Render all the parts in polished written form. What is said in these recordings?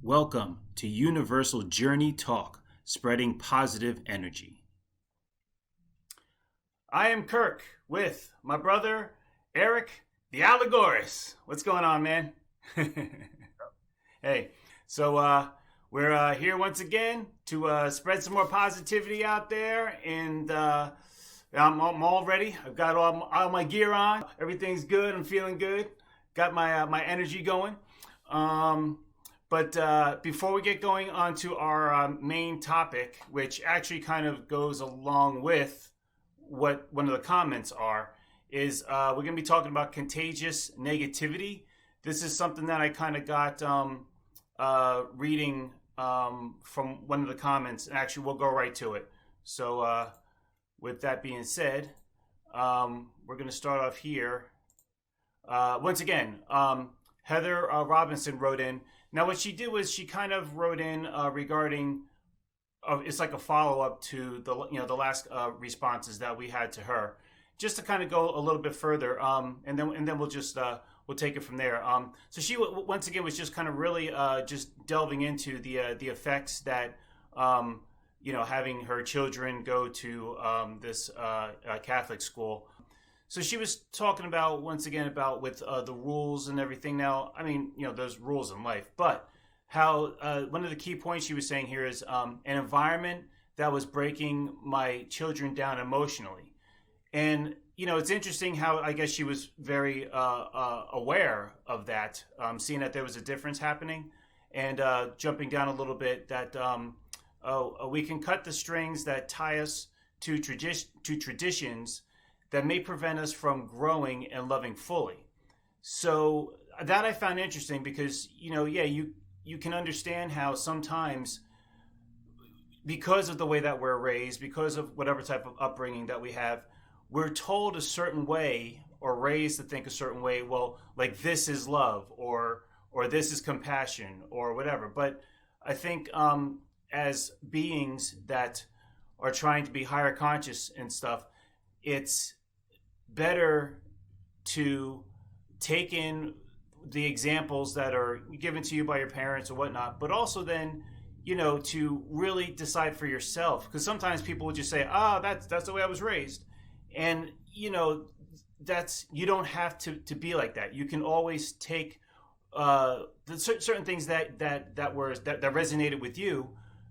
Welcome to Universal Journey Talk, spreading positive energy. I am Kirk with my brother Eric, the Allegoris. What's going on, man? Hey, so we're here once again to spread some more positivity out there, and I'm all ready. I've got all my gear on. Everything's good. I'm feeling good. Got my energy going. But before we get going on to our main topic, which actually kind of goes along with what one of the comments are, is we're going to be talking about contagious negativity. This is something that I kind of got reading from one of the comments, and actually we'll go right to it. So with that being said, we're going to start off here. Once again, Heather Robinson wrote in. Now, what she did was she kind of wrote in regarding, it's like a follow-up to the last responses that we had to her, just to kind of go a little bit further, and then we'll just we'll take it from there. So she once again was just kind of really just delving into the effects that having her children go to this Catholic school. So she was talking about, once again, about with the rules and everything. Now, I mean, there's rules in life, but how one of the key points she was saying here is an environment that was breaking my children down emotionally. And, it's interesting how I guess she was very aware of that, seeing that there was a difference happening, and jumping down a little bit that we can cut the strings that tie us to traditions that may prevent us from growing and loving fully. So that I found interesting because, you can understand how sometimes, because of the way that we're raised, because of whatever type of upbringing that we have, we're told a certain way or raised to think a certain way. Well, like this is love or this is compassion or whatever. But I think as beings that are trying to be higher conscious and stuff, it's better to take in the examples that are given to you by your parents or whatnot, but also then, to really decide for yourself. Because sometimes people will just say, that's the way I was raised. And, that's, you don't have to be like that. You can always take certain things that resonated with you,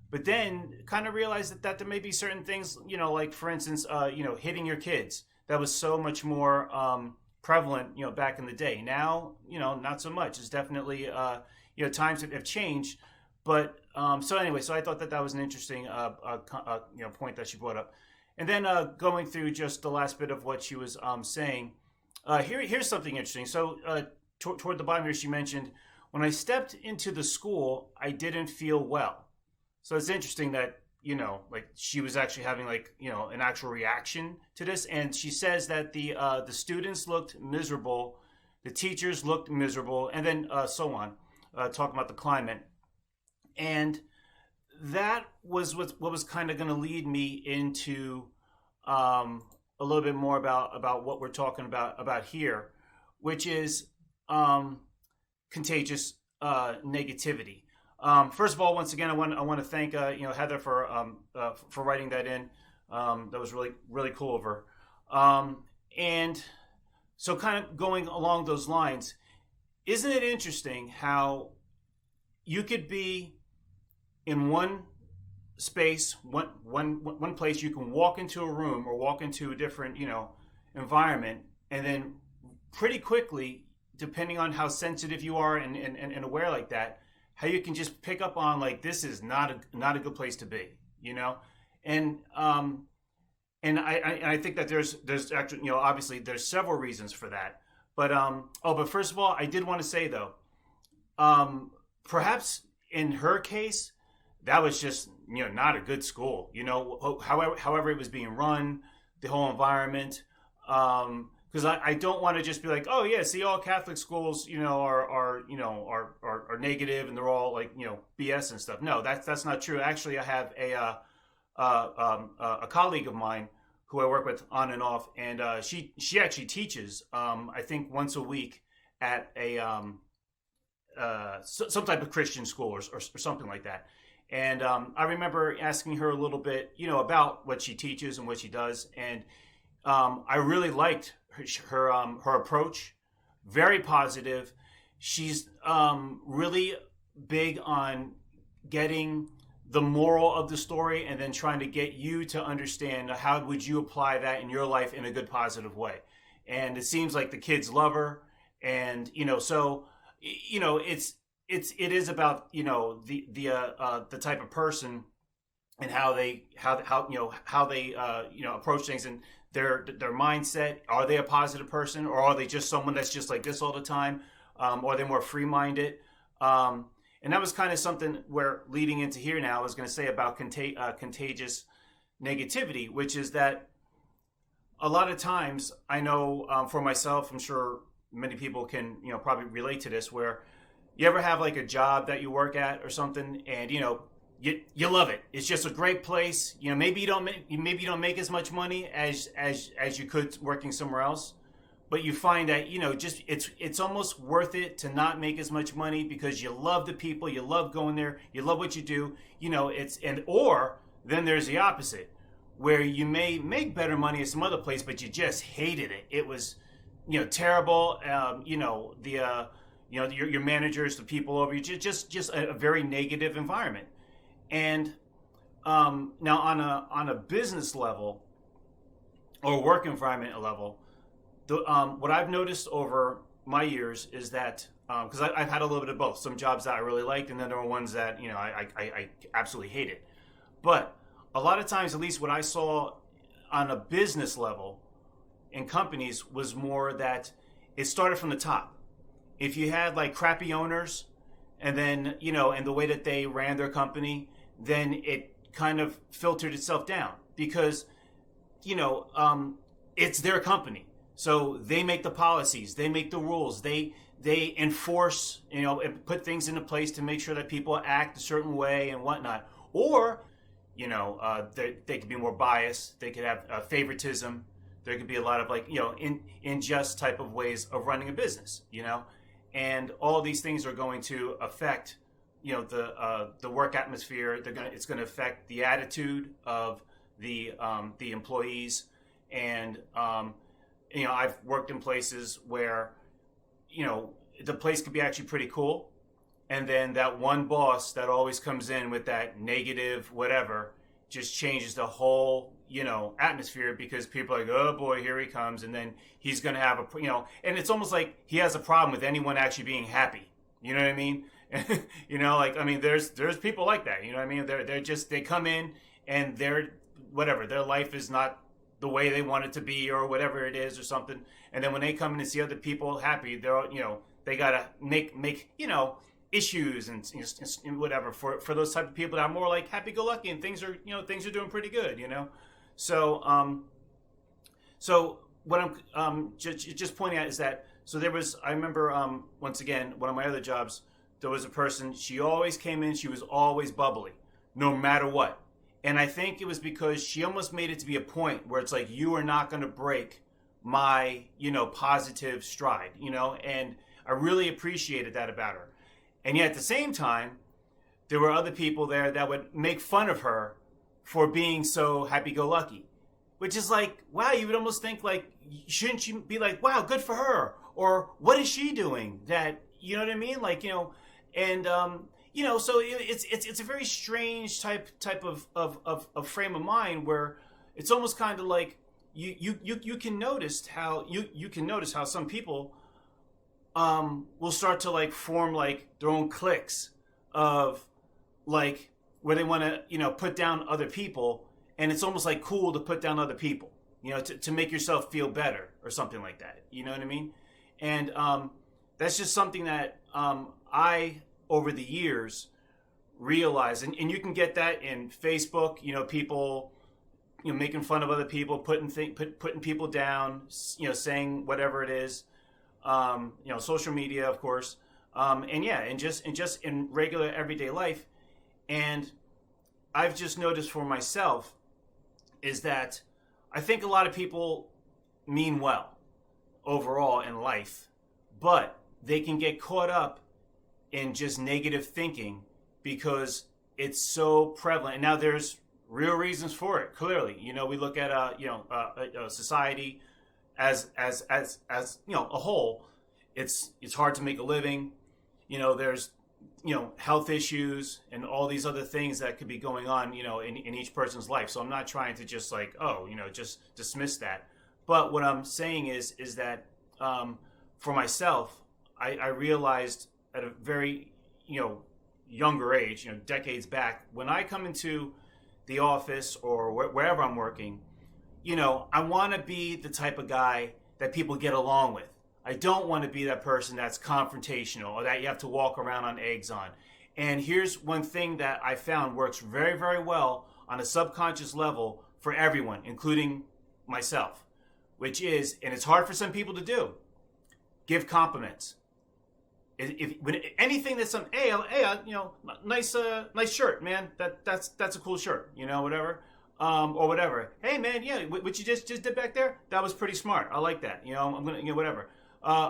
but then kind of realize that there may be certain things, like for instance, hitting your kids. That was so much more prevalent, back in the day. Now, not so much. It's definitely, times have changed. But so anyway, so I thought that was an interesting, point that she brought up. And then going through just the last bit of what she was saying, here's something interesting. So toward the bottom here, she mentioned, when I stepped into the school, I didn't feel well. So it's interesting that, like she was actually having an actual reaction to this. And she says that the students looked miserable, the teachers looked miserable, and then so on, talking about the climate. And that was what was kind of going to lead me into a little bit more about what we're talking about here, which is contagious negativity. First of all, once again, I want to thank Heather for writing that in. That was really really cool of her. And so, kind of going along those lines, isn't it interesting how you could be in one space, one place, you can walk into a room or walk into a different environment, and then pretty quickly, depending on how sensitive you are and aware like that, how you can just pick up on this is not a good place to be, and I think that there's actually obviously there's several reasons for that, but but first of all, I did want to say though, perhaps in her case, that was just not a good school, however it was being run, the whole environment. Because I don't want to just be like, oh yeah, see, all Catholic schools are negative and they're all BS and stuff. No, that's not true. Actually, I have a colleague of mine who I work with on and off, and she actually teaches I think once a week at some type of Christian school or something like that. And I remember asking her a little bit, about what she teaches and what she does. And I really liked her approach. Very positive. She's really big on getting the moral of the story and then trying to get you to understand how would you apply that in your life in a good, positive way. And it seems like the kids love her. And, so, it is about, the type of person and how they approach things and their mindset. Are they a positive person, or are they just someone that's just like this all the time? Or are they more free-minded? And that was kind of something where leading into here now I was going to say about contagious negativity, which is that a lot of times I know for myself, I'm sure many people can, probably relate to this, where you ever have like a job that you work at or something, and you love it. It's just a great place. Maybe you don't make as much money as you could working somewhere else, but you find that just it's almost worth it to not make as much money because you love the people, you love going there, you love what you do. Or then there's the opposite, where you may make better money at some other place, but you just hated it. It was terrible. Your managers, the people over you, just a very negative environment. And now on a business level or work environment level, what I've noticed over my years is that because I've had a little bit of both. Some jobs that I really liked, and then there were ones that I absolutely hated. But a lot of times, at least what I saw on a business level in companies, was more that it started from the top. If you had like crappy owners, and then and the way that they ran their company, then it kind of filtered itself down because it's their company. So they make the policies, they make the rules, they enforce, and put things into place to make sure that people act a certain way and whatnot. Or, they could be more biased. They could have favoritism. There could be a lot of unjust type of ways of running a business, and all these things are going to affect, the work atmosphere. It's going to affect the attitude of the employees, and I've worked in places where, the place could be actually pretty cool. And then that one boss that always comes in with that negative whatever just changes the whole, atmosphere, because people are like, oh boy, here he comes. And then he's going to have and it's almost like he has a problem with anyone actually being happy. You know what I mean? There's people like that. You know what I mean? They come in and their life is not the way they want it to be or whatever it is or something. And then when they come in and see other people happy, they're, they got to make issues and whatever for those type of people that are more like happy-go-lucky and things are doing pretty good, So, so what I'm just pointing out is that, so there was, I remember, once again, one of my other jobs, there was a person, she always came in, she was always bubbly, no matter what. And I think it was because she almost made it to be a point where it's like, you are not going to break my, positive stride, and I really appreciated that about her. And yet at the same time, there were other people there that would make fun of her for being so happy-go-lucky, which is like, wow, you would almost think like, shouldn't you be like, wow, good for her? Or what is she doing that, you know what I mean? Like, and, so it's a very strange type of frame of mind where it's almost kind of like you can notice how some people will start to like form like their own cliques of like where they want to put down other people, and it's almost like cool to put down other people, to make yourself feel better or something like that. You know what I mean? And that's just something that I over the years realized, and you can get that in Facebook. People making fun of other people, putting people down, saying whatever it is. Social media, of course, and just in regular everyday life. And I've just noticed for myself is that I think a lot of people mean well overall in life, but they can get caught up in just negative thinking because it's so prevalent. And now there's real reasons for it. Clearly, we look at society as a whole. It's hard to make a living. There's health issues and all these other things that could be going on in each person's life. So I'm not trying to just just dismiss that. But what I'm saying is that for myself, I realized at a very younger age, decades back, when I come into the office or wherever I'm working, I want to be the type of guy that people get along with. I don't want to be that person that's confrontational or that you have to walk around on eggs on. And here's one thing that I found works very, very well on a subconscious level for everyone, including myself, which is, and it's hard for some people to do, give compliments. When anything that's hey, nice shirt, man. That's a cool shirt, whatever. Or whatever. Hey, man, yeah, what you just did back there, that was pretty smart. I like that. I'm gonna, whatever. I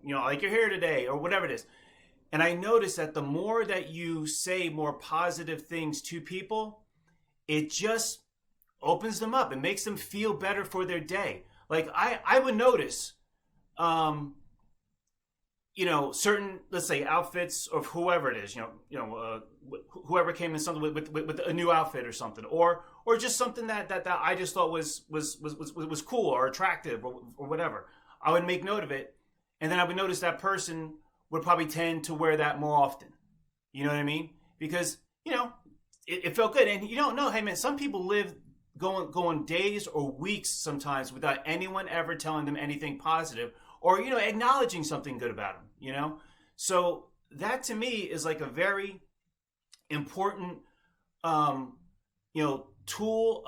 like your hair today, or whatever it is. And I noticed that the more that you say more positive things to people, it just opens them up. It makes them feel better for their day. Like I would notice, certain, let's say, outfits of whoever it is, whoever came in something with a new outfit or something, or just something that I just thought was cool or attractive or whatever. I would make note of it, and then I would notice that person would probably tend to wear that more often. You know what I mean? Because it felt good, and you don't know. Hey, man, some people live going days or weeks sometimes without anyone ever telling them anything positive or acknowledging something good about them. So that to me is like a very important tool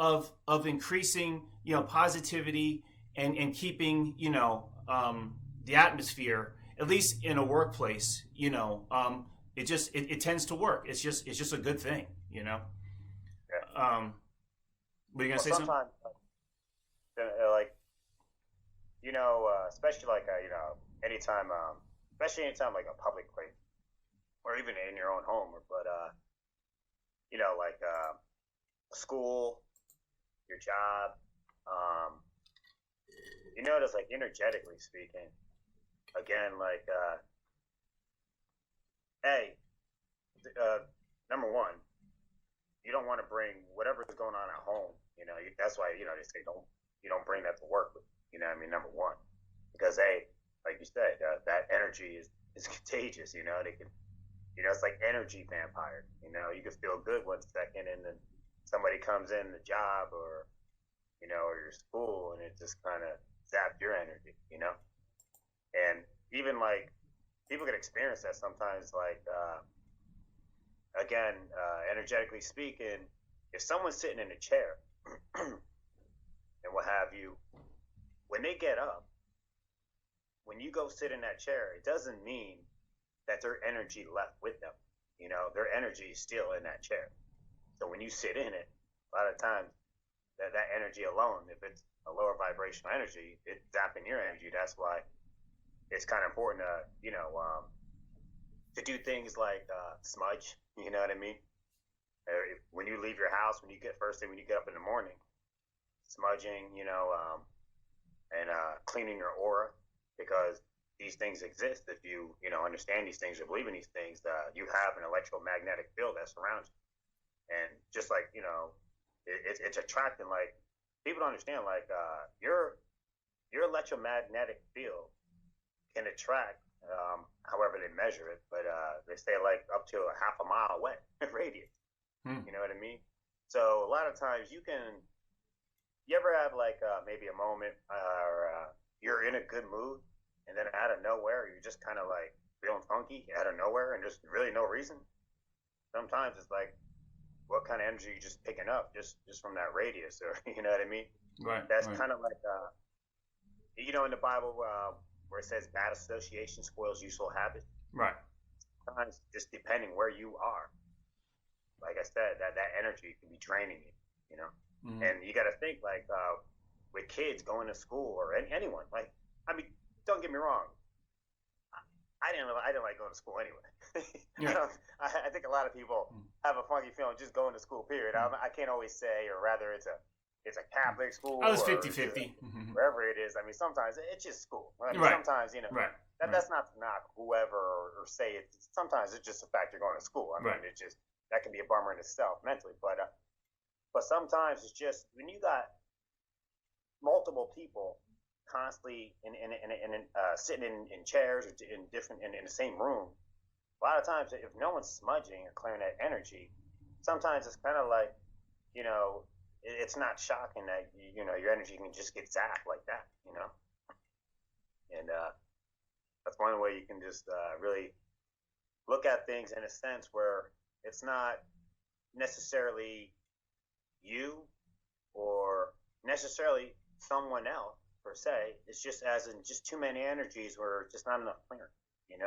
of increasing positivity and keeping the atmosphere, at least in a workplace. It tends to work. It's just a good thing. Yeah. Were you gonna say something? Sometimes, especially anytime, like a public place, or even in your own home, but school, your job, notice, like, energetically speaking, again, hey, number one, you don't want to bring whatever's going on at home. That's why they say you don't bring that to work with. Number one, because like you said, that energy is contagious. They can, it's like energy vampire. You can feel good 1 second, and then somebody comes in the job or or your school, and it just kind of zaps your energy. And even like people can experience that sometimes. Energetically speaking, if someone's sitting in a chair and what have you, when they get up, when you go sit in that chair, it doesn't mean that their energy left with them. Their energy is still in that chair. So when you sit in it, a lot of times that energy alone, if it's a lower vibrational energy, it's zapping your energy. That's why it's kind of important to do things like smudge. You know what I mean? When you leave your house, when you get up in the morning, smudging, and cleaning your aura, because these things exist. If you understand these things or believe in these things, you have an electromagnetic field that surrounds you, and just like it's attracting. Like, people don't understand, like your electromagnetic field can attract, however they measure it, but they say like up to a half a mile away radius. You know what I mean? So a lot of times you ever have like maybe a moment or you're in a good mood, and then out of nowhere you're just kind of like feeling funky out of nowhere, and just really no reason. Sometimes it's like, what kind of energy are you just picking up just from that radius, or you know what I mean? Right. That's right. kind of like in the Bible where it says bad association spoils useful habits. Right. Sometimes just depending where you are, like I said, that energy can be draining you. Mm-hmm. And you got to think, like, with kids going to school, or anyone. Like, don't get me wrong, I didn't like going to school anyway. Yeah. I think a lot of people have a funky feeling just going to school. Period. I can't always say, or rather, it's a Catholic school I was or 50-50. wherever it is. I mean, sometimes it's just school. I mean, Right. sometimes Right. that's not to knock whoever or say it. Sometimes it's just the fact you're going to school. I mean, Right. it just that can be a bummer in itself mentally. But sometimes it's just when you got multiple people constantly sitting in chairs or in the same room. A lot of times, if no one's smudging or clearing that energy, sometimes it's kind of like, it's not shocking that your energy can just get zapped like that, and that's one way you can just really look at things in a sense where it's not necessarily you or necessarily someone else per se. It's just as in just too many energies where just not enough clearing. And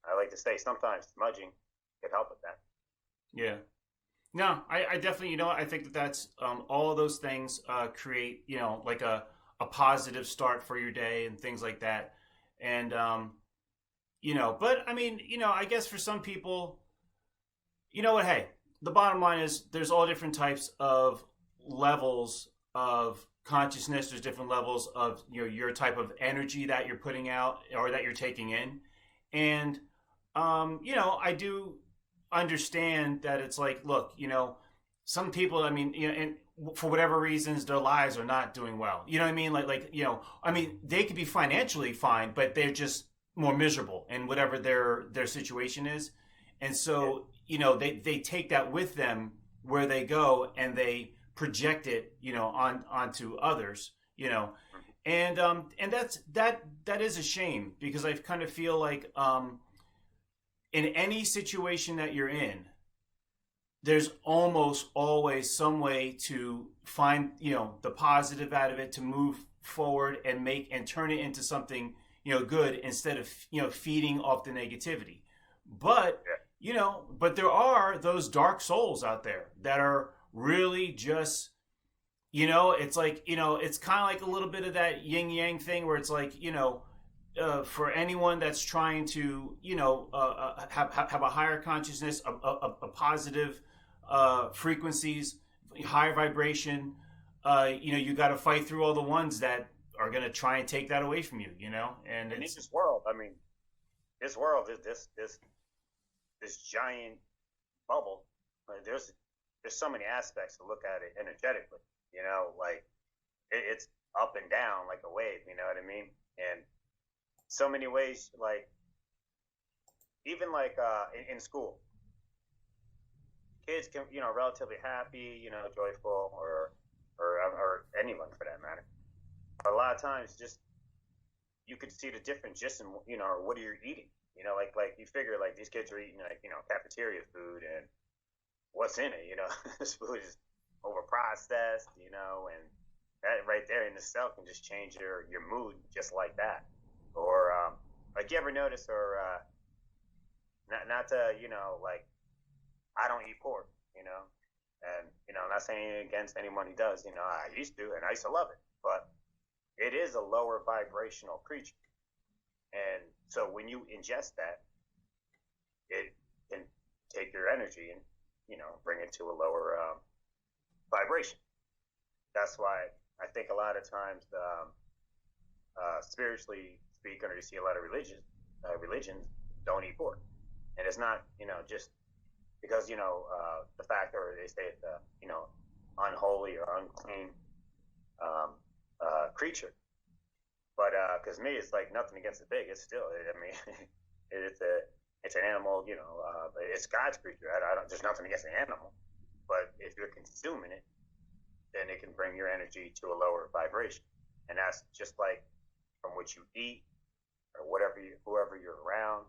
I like to say sometimes smudging could help with that. Yeah. No, I definitely, I think that's all of those things create, like a positive start for your day and things like that. And, but I mean, I guess for some people, you know what, hey, the bottom line is there's all different types of levels of consciousness. There's different levels of, your type of energy that you're putting out or that you're taking in. And, I do understand that it's like, look, some people, I mean, and for whatever reasons, their lives are not doing well. You know what I mean? I mean, they could be financially fine, but they're just more miserable in whatever their situation is. And so, they take that with them where they go and they project it, onto others, and that is a shame because I kind of feel like, in any situation that you're in, there's almost always some way to find, the positive out of it, to move forward and turn it into something, good instead of, feeding off the negativity. But, but there are those dark souls out there that are really just, it's like, it's kind of like a little bit of that yin yang thing where it's like, for anyone that's trying to, have a higher consciousness, a positive frequencies, higher vibration, you got to fight through all the ones that are going to try and take that away from you, And in this world, I mean, this world is this giant bubble. There's so many aspects to look at it energetically, like it's up and down like a wave, you know what I mean? And so many ways, like even like in school, kids can relatively happy, joyful, or anyone for that matter. A lot of times, just you could see the difference just in what are you eating. Like you figure like these kids are eating like cafeteria food and what's in it. This food is over processed, and that right there in itself can just change your mood just like that. Or like you ever notice, or not to like I don't eat pork, and I'm not saying against anyone who does, I used to and I used to love it, but it is a lower vibrational creature, and so when you ingest that, it can take your energy and bring it to a lower vibration. That's why I think a lot of times spiritually speaking, or you see a lot of religions don't eat pork, and it's not just because the fact, or they say it's unholy or unclean creature, but because me it's like nothing against the pig, it's still, I mean, it's an animal, it's God's creature. I don't, there's nothing against the animal, but if you're consuming it, then it can bring your energy to a lower vibration, and that's just like from what you eat or whoever you're around.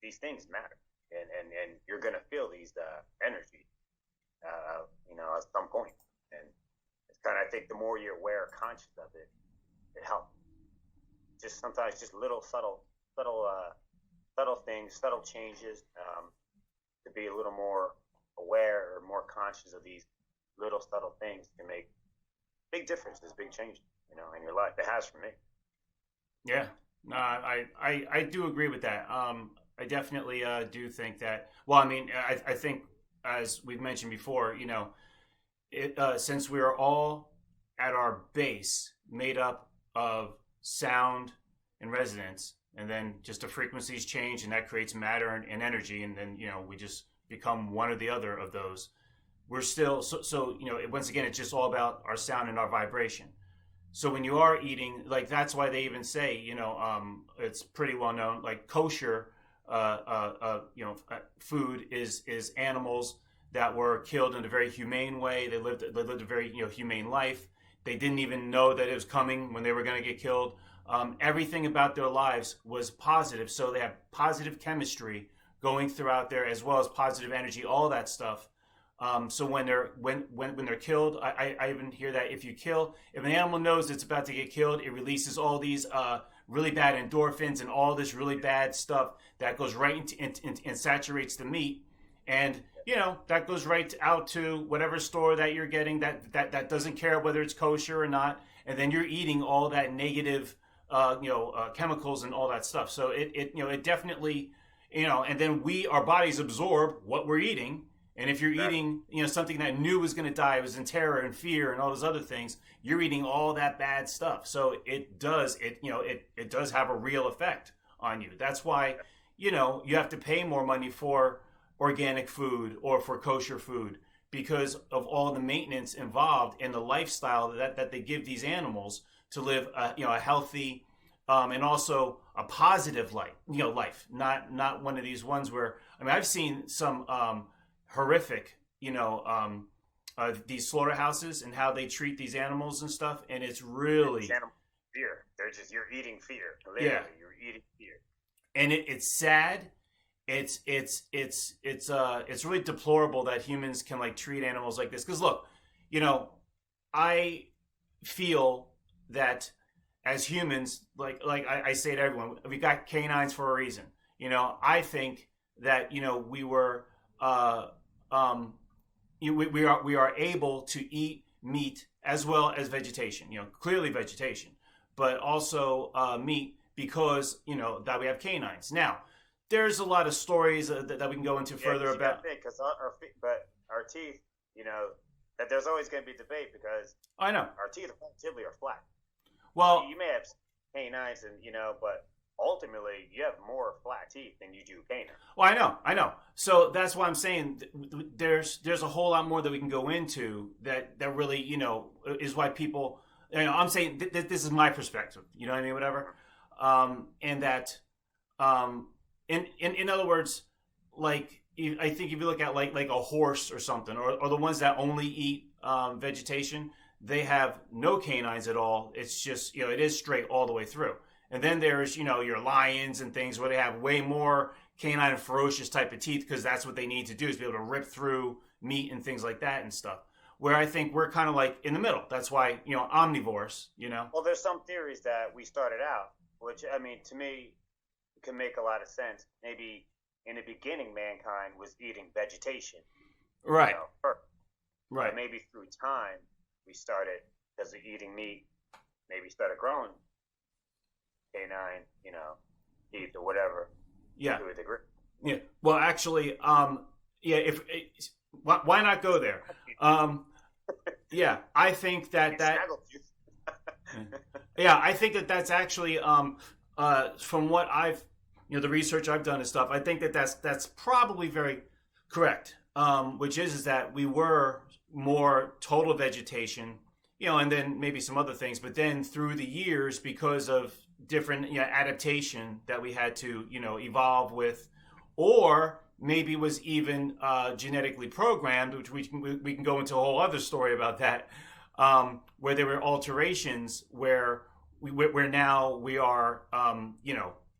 These things matter, and you're gonna feel these energy, at some point. And it's kind of, I think the more you're aware, conscious of it, it helps. Just sometimes just little subtle things, subtle changes, to be a little more aware or more conscious of these little subtle things can make big differences, big changes, in your life. It has for me. Yeah, no, I do agree with that. I definitely do think that. Well, I mean, I think as we've mentioned before, since we are all at our base made up of sound and resonance, and then just the frequencies change, and that creates matter and energy, and then we just become one or the other of those. We're still once again, it's just all about our sound and our vibration. So when you are eating, like that's why they even say, it's pretty well known, like kosher, food is animals that were killed in a very humane way. They lived a very humane life. They didn't even know that it was coming when they were going to get killed. Everything about their lives was positive, so they have positive chemistry going throughout there, as well as positive energy, all that stuff. So when they're killed, I even hear that if an animal knows it's about to get killed, it releases all these really bad endorphins and all this really bad stuff that goes right into and saturates the meat, and that goes right out to whatever store that you're getting that doesn't care whether it's kosher or not, and then you're eating all that negative chemicals and all that stuff. So it definitely and then our bodies absorb what we're eating. And if you're eating, something that knew was going to die, was in terror and fear and all those other things, you're eating all that bad stuff. So it does have a real effect on you. That's why, you have to pay more money for organic food or for kosher food, because of all the maintenance involved in the lifestyle that they give these animals to live, a healthy, and also a positive life, not one of these ones where, I've seen some, horrific, these slaughterhouses and how they treat these animals and stuff, and it's really animal fear. You're eating fear. Literally, yeah, you're eating fear, and it's sad. It's really deplorable that humans can treat animals like this. Because look, I feel that as humans, like I say to everyone, we got canines for a reason. I think that we were. We are able to eat meat as well as vegetation. Clearly vegetation, but also meat because that we have canines. Now, there's a lot of stories that we can go into further about. Because our teeth, that there's always going to be debate because I know our teeth relatively are flat. Well, you may have canines, and but ultimately, you have more flat teeth than you do canine. Well, I know. So that's why I'm saying there's a whole lot more that we can go into that really, is why people, I'm saying this is my perspective, you know what I mean, whatever. And that, in other words, I think if you look at like a horse or something, or the ones that only eat vegetation, they have no canines at all. It's just, it is straight all the way through. And then there's, your lions and things where they have way more canine and ferocious type of teeth, because that's what they need to do, is be able to rip through meat and things like that and stuff. Where I think we're kind of like in the middle. That's why, omnivores, Well, there's some theories that we started out, which, to me, can make a lot of sense. Maybe in the beginning, mankind was eating vegetation. Right. Right. But maybe through time, we started, because of eating meat, maybe started growing canine, teeth or whatever. Yeah. To a degree. Yeah. Well, actually, why not go there? Yeah, I think that. Yeah, I think that's actually from what I've, the research I've done and stuff. I think that's probably very correct. Which is that we were more total vegetation, and then maybe some other things, but then through the years, because of different adaptation that we had to evolve with, or maybe was even genetically programmed, which we can go into a whole other story about that, where there were alterations where now we are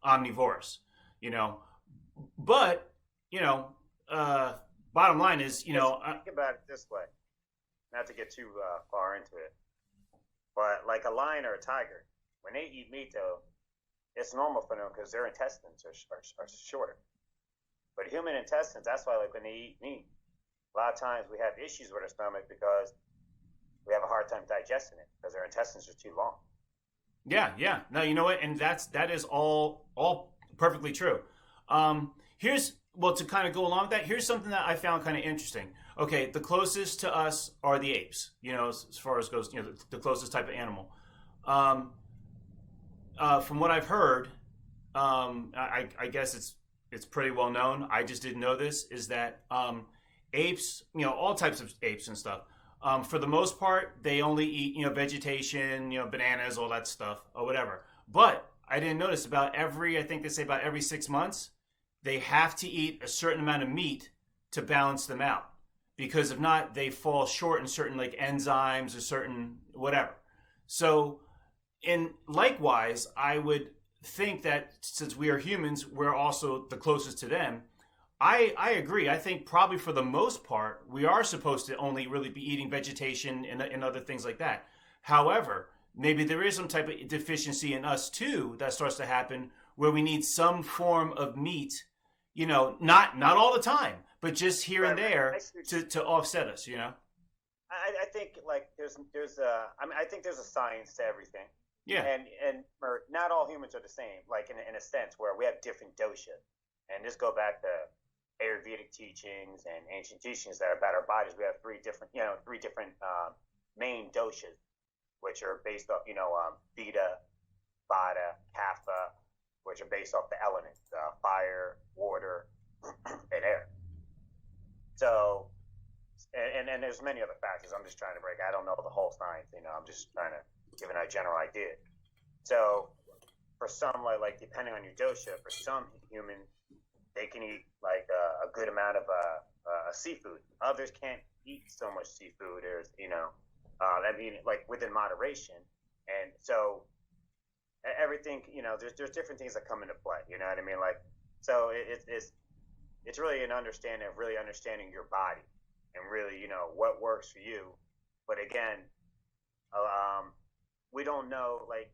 omnivores, but bottom line is think about it this way, not to get too far into it, but like a lion or a tiger, when they eat meat, though, it's normal for them because their intestines are shorter. But human intestines, that's why, when they eat meat, a lot of times we have issues with our stomach because we have a hard time digesting it because our intestines are too long. Yeah. No, you know what? And that is all perfectly true. Here's well to kind of go along with that. Here's something that I found kind of interesting. Okay, the closest to us are the apes. You know, as far as goes, you know, the closest type of animal. Um, from what I've heard, I guess it's pretty well known. I just didn't know this. Is that apes? You know, all types of apes and stuff. For the most part, they only eat vegetation, bananas, all that stuff, or whatever. But I didn't notice I think they say about every 6 months, they have to eat a certain amount of meat to balance them out. Because if not, they fall short in certain like enzymes or certain whatever. So, and likewise, I would think that since we are humans, we're also the closest to them. I agree. I think probably for the most part, we are supposed to only really be eating vegetation and other things like that. However, maybe there is some type of deficiency in us too that starts to happen where we need some form of meat, not all the time, but just here and there to offset us, I think like I think there's a science to everything. Yeah. And not all humans are the same, like in a sense where we have different dosha. And just go back to Ayurvedic teachings and ancient teachings that are about our bodies. We have three different main doshas, which are based off, Vata, Vata, Kapha, which are based off the elements, fire, water, and air. So, and there's many other factors. I'm just trying to break. I don't know the whole science. I'm just trying to give a general idea. So, for some, like depending on your dosha, for some humans, they can eat like a good amount of seafood. Others can't eat so much seafood. There's, like within moderation. And so everything, there's different things that come into play. You know what I mean? Like, so it's really an understanding of really understanding your body and really, what works for you. But again, we don't know, like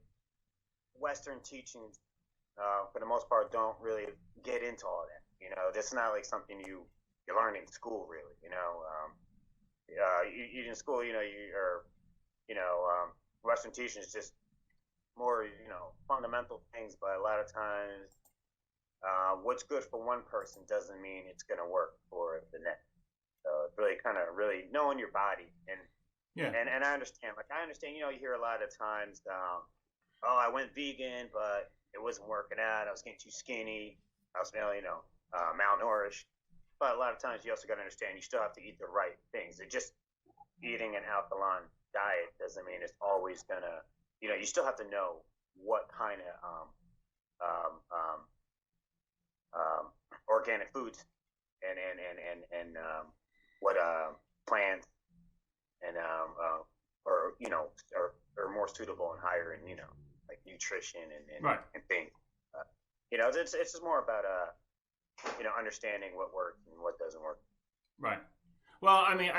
Western teachings, for the most part, don't really get into all that. This is not like something you learn in school, really. You in school, Western teaching is just more, fundamental things. But a lot of times, what's good for one person doesn't mean it's going to work for the next. So it's really kind of really knowing your body and I understand. Like I understand, you hear a lot of times, oh, I went vegan, but it wasn't working out. I was getting too skinny. I was, malnourished. But a lot of times you also got to understand you still have to eat the right things. It just eating an alkaline diet doesn't mean it's always gonna. You still have to know what kind of organic foods and what plants and are more suitable and higher in like nutrition and right. and things. It's just more about understanding what works and what doesn't work. Right. Well, I mean,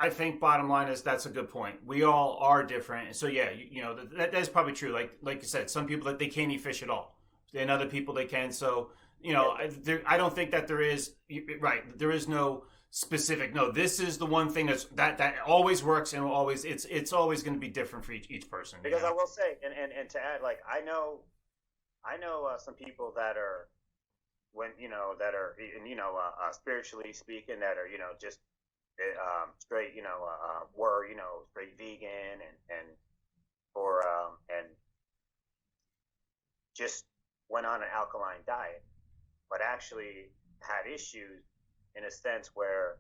I think bottom line is that's a good point. We all are different, so yeah, that's probably true. Like you said, some people they can't eat fish at all, and other people they can. So I don't think that there is right. There is no specific. No, this is the one thing that always works and will always it's always going to be different for each person. Because I will say, and to add, like I know some people that are that are spiritually speaking that are just straight were straight vegan and for and just went on an alkaline diet, but actually had issues in a sense where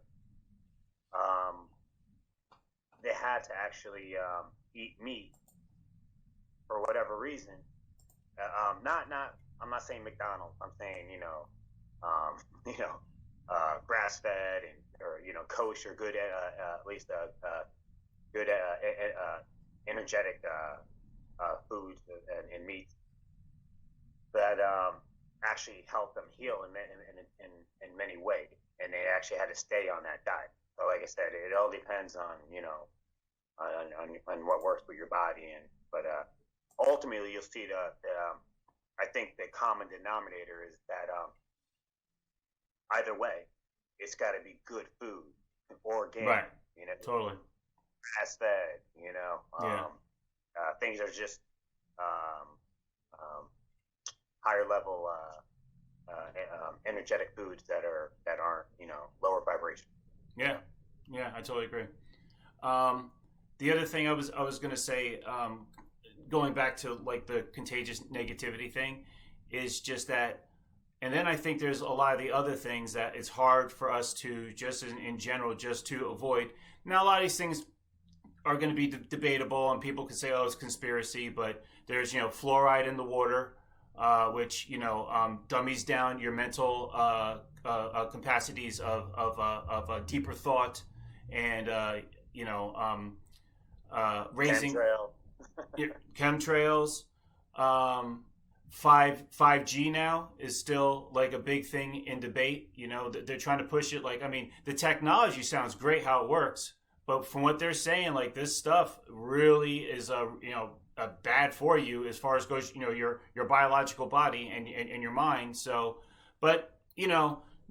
they had to actually eat meat for whatever reason. Not I'm not saying McDonald's. I'm saying grass fed or kosher, good at least good energetic foods and meats that actually help them heal in many ways, and they actually had to stay on that diet. So, like I said, it all depends on on what works with your body, but ultimately you'll see that I think the common denominator is that either way, it's got to be good food, organic, right? Totally. Grass fed, things are just higher level energetic foods that aren't lower vibration. Yeah, yeah, I totally agree. Um, the other thing I was gonna say, going back to like the contagious negativity thing, is just that. And then I think there's a lot of the other things that it's hard for us to just in general just to avoid. Now a lot of these things are going to be debatable, and people can say, "Oh, it's conspiracy," but there's fluoride in the water, which dummies down your mental capacities of deeper thought and raising Chemtrail. chemtrails. Um, 5G now is still like a big thing in debate. They're trying to push it. Like, I mean, the technology sounds great how it works, but from what they're saying, like this stuff really is bad for you as far as goes. Your biological body and your mind. So, but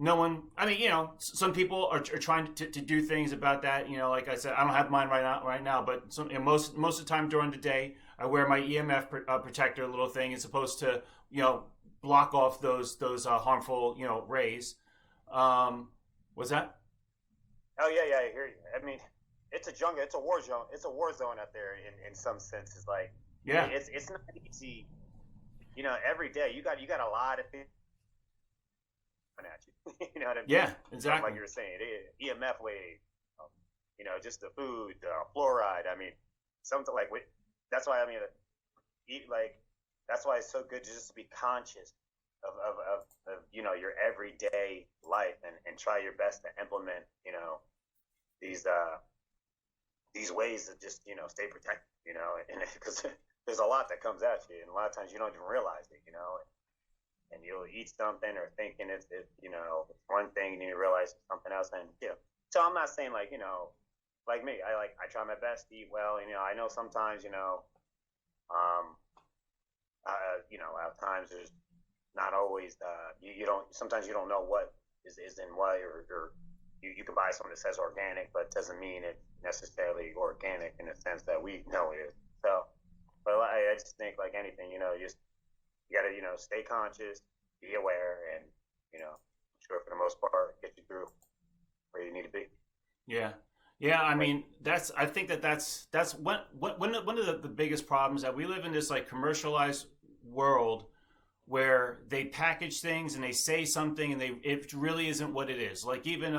no one. I mean, some people are trying to do things about that. Like I said, I don't have mine right now, but most of the time during the day, I wear my EMF protector little thing. It's supposed to block off those harmful rays. What's that? Oh yeah, yeah, I hear you. I mean, it's a jungle. It's a war zone. It's a war zone out there in some senses. Like, Yeah, it's not easy. Every day you got a lot of things coming at you. You know what I mean? yeah, Like exactly. you were saying, EMF wave. Just the food, fluoride. I mean, something like that's why eat like that's why it's so good to just be conscious of your everyday life and try your best to implement these these ways to just stay protected, and because there's a lot that comes at you, and a lot of times you don't even realize it, and you'll eat something or thinking it's one thing, and you realize it's something else, and so I'm not saying like me, I try my best to eat well, and I know sometimes at times there's not always you don't sometimes you don't know what is in what, or you can buy something that says organic, but doesn't mean it's necessarily organic in the sense that we know it is. So, but I just think like anything, you gotta stay conscious, be aware, and I'm sure for the most part get you through where you need to be. Yeah, yeah. I Like, mean, I think that's one of the biggest problems that we live in this like commercialized world where they package things and they say something and it really isn't what it is. Like even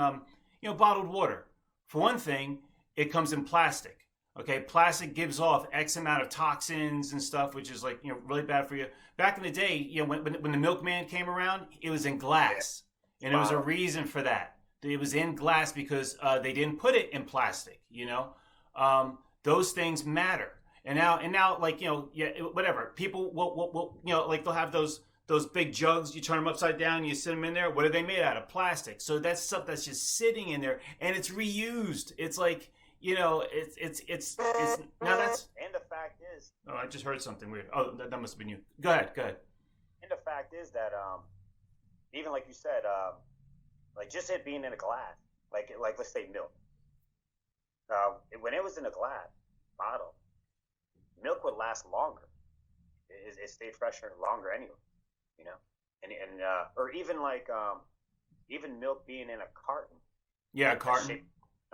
bottled water. For one thing, it comes in plastic. Okay, plastic gives off X amount of toxins and stuff, which is like really bad for you. Back in the day, when the milkman came around, it was in yeah, glass, and there was a bottle. reason for that. It was in glass because they didn't put it in plastic. Those things matter. And now, like yeah, whatever. People will like they'll have those big jugs. You turn them upside down, you sit them in there. What are they made out of? Plastic. So that's stuff that's just sitting in there, and it's reused. It's like it's now that's. And the fact is, Oh, I just heard something weird. Oh, that must have been you. Go ahead. Go ahead. and the fact is that even like you said, like just it being in a glass, like let's say milk. When it was in a glass bottle, milk would last longer. It stayed fresher longer anyway, you know. And or even even milk being in a carton, Yeah, like the carton. shape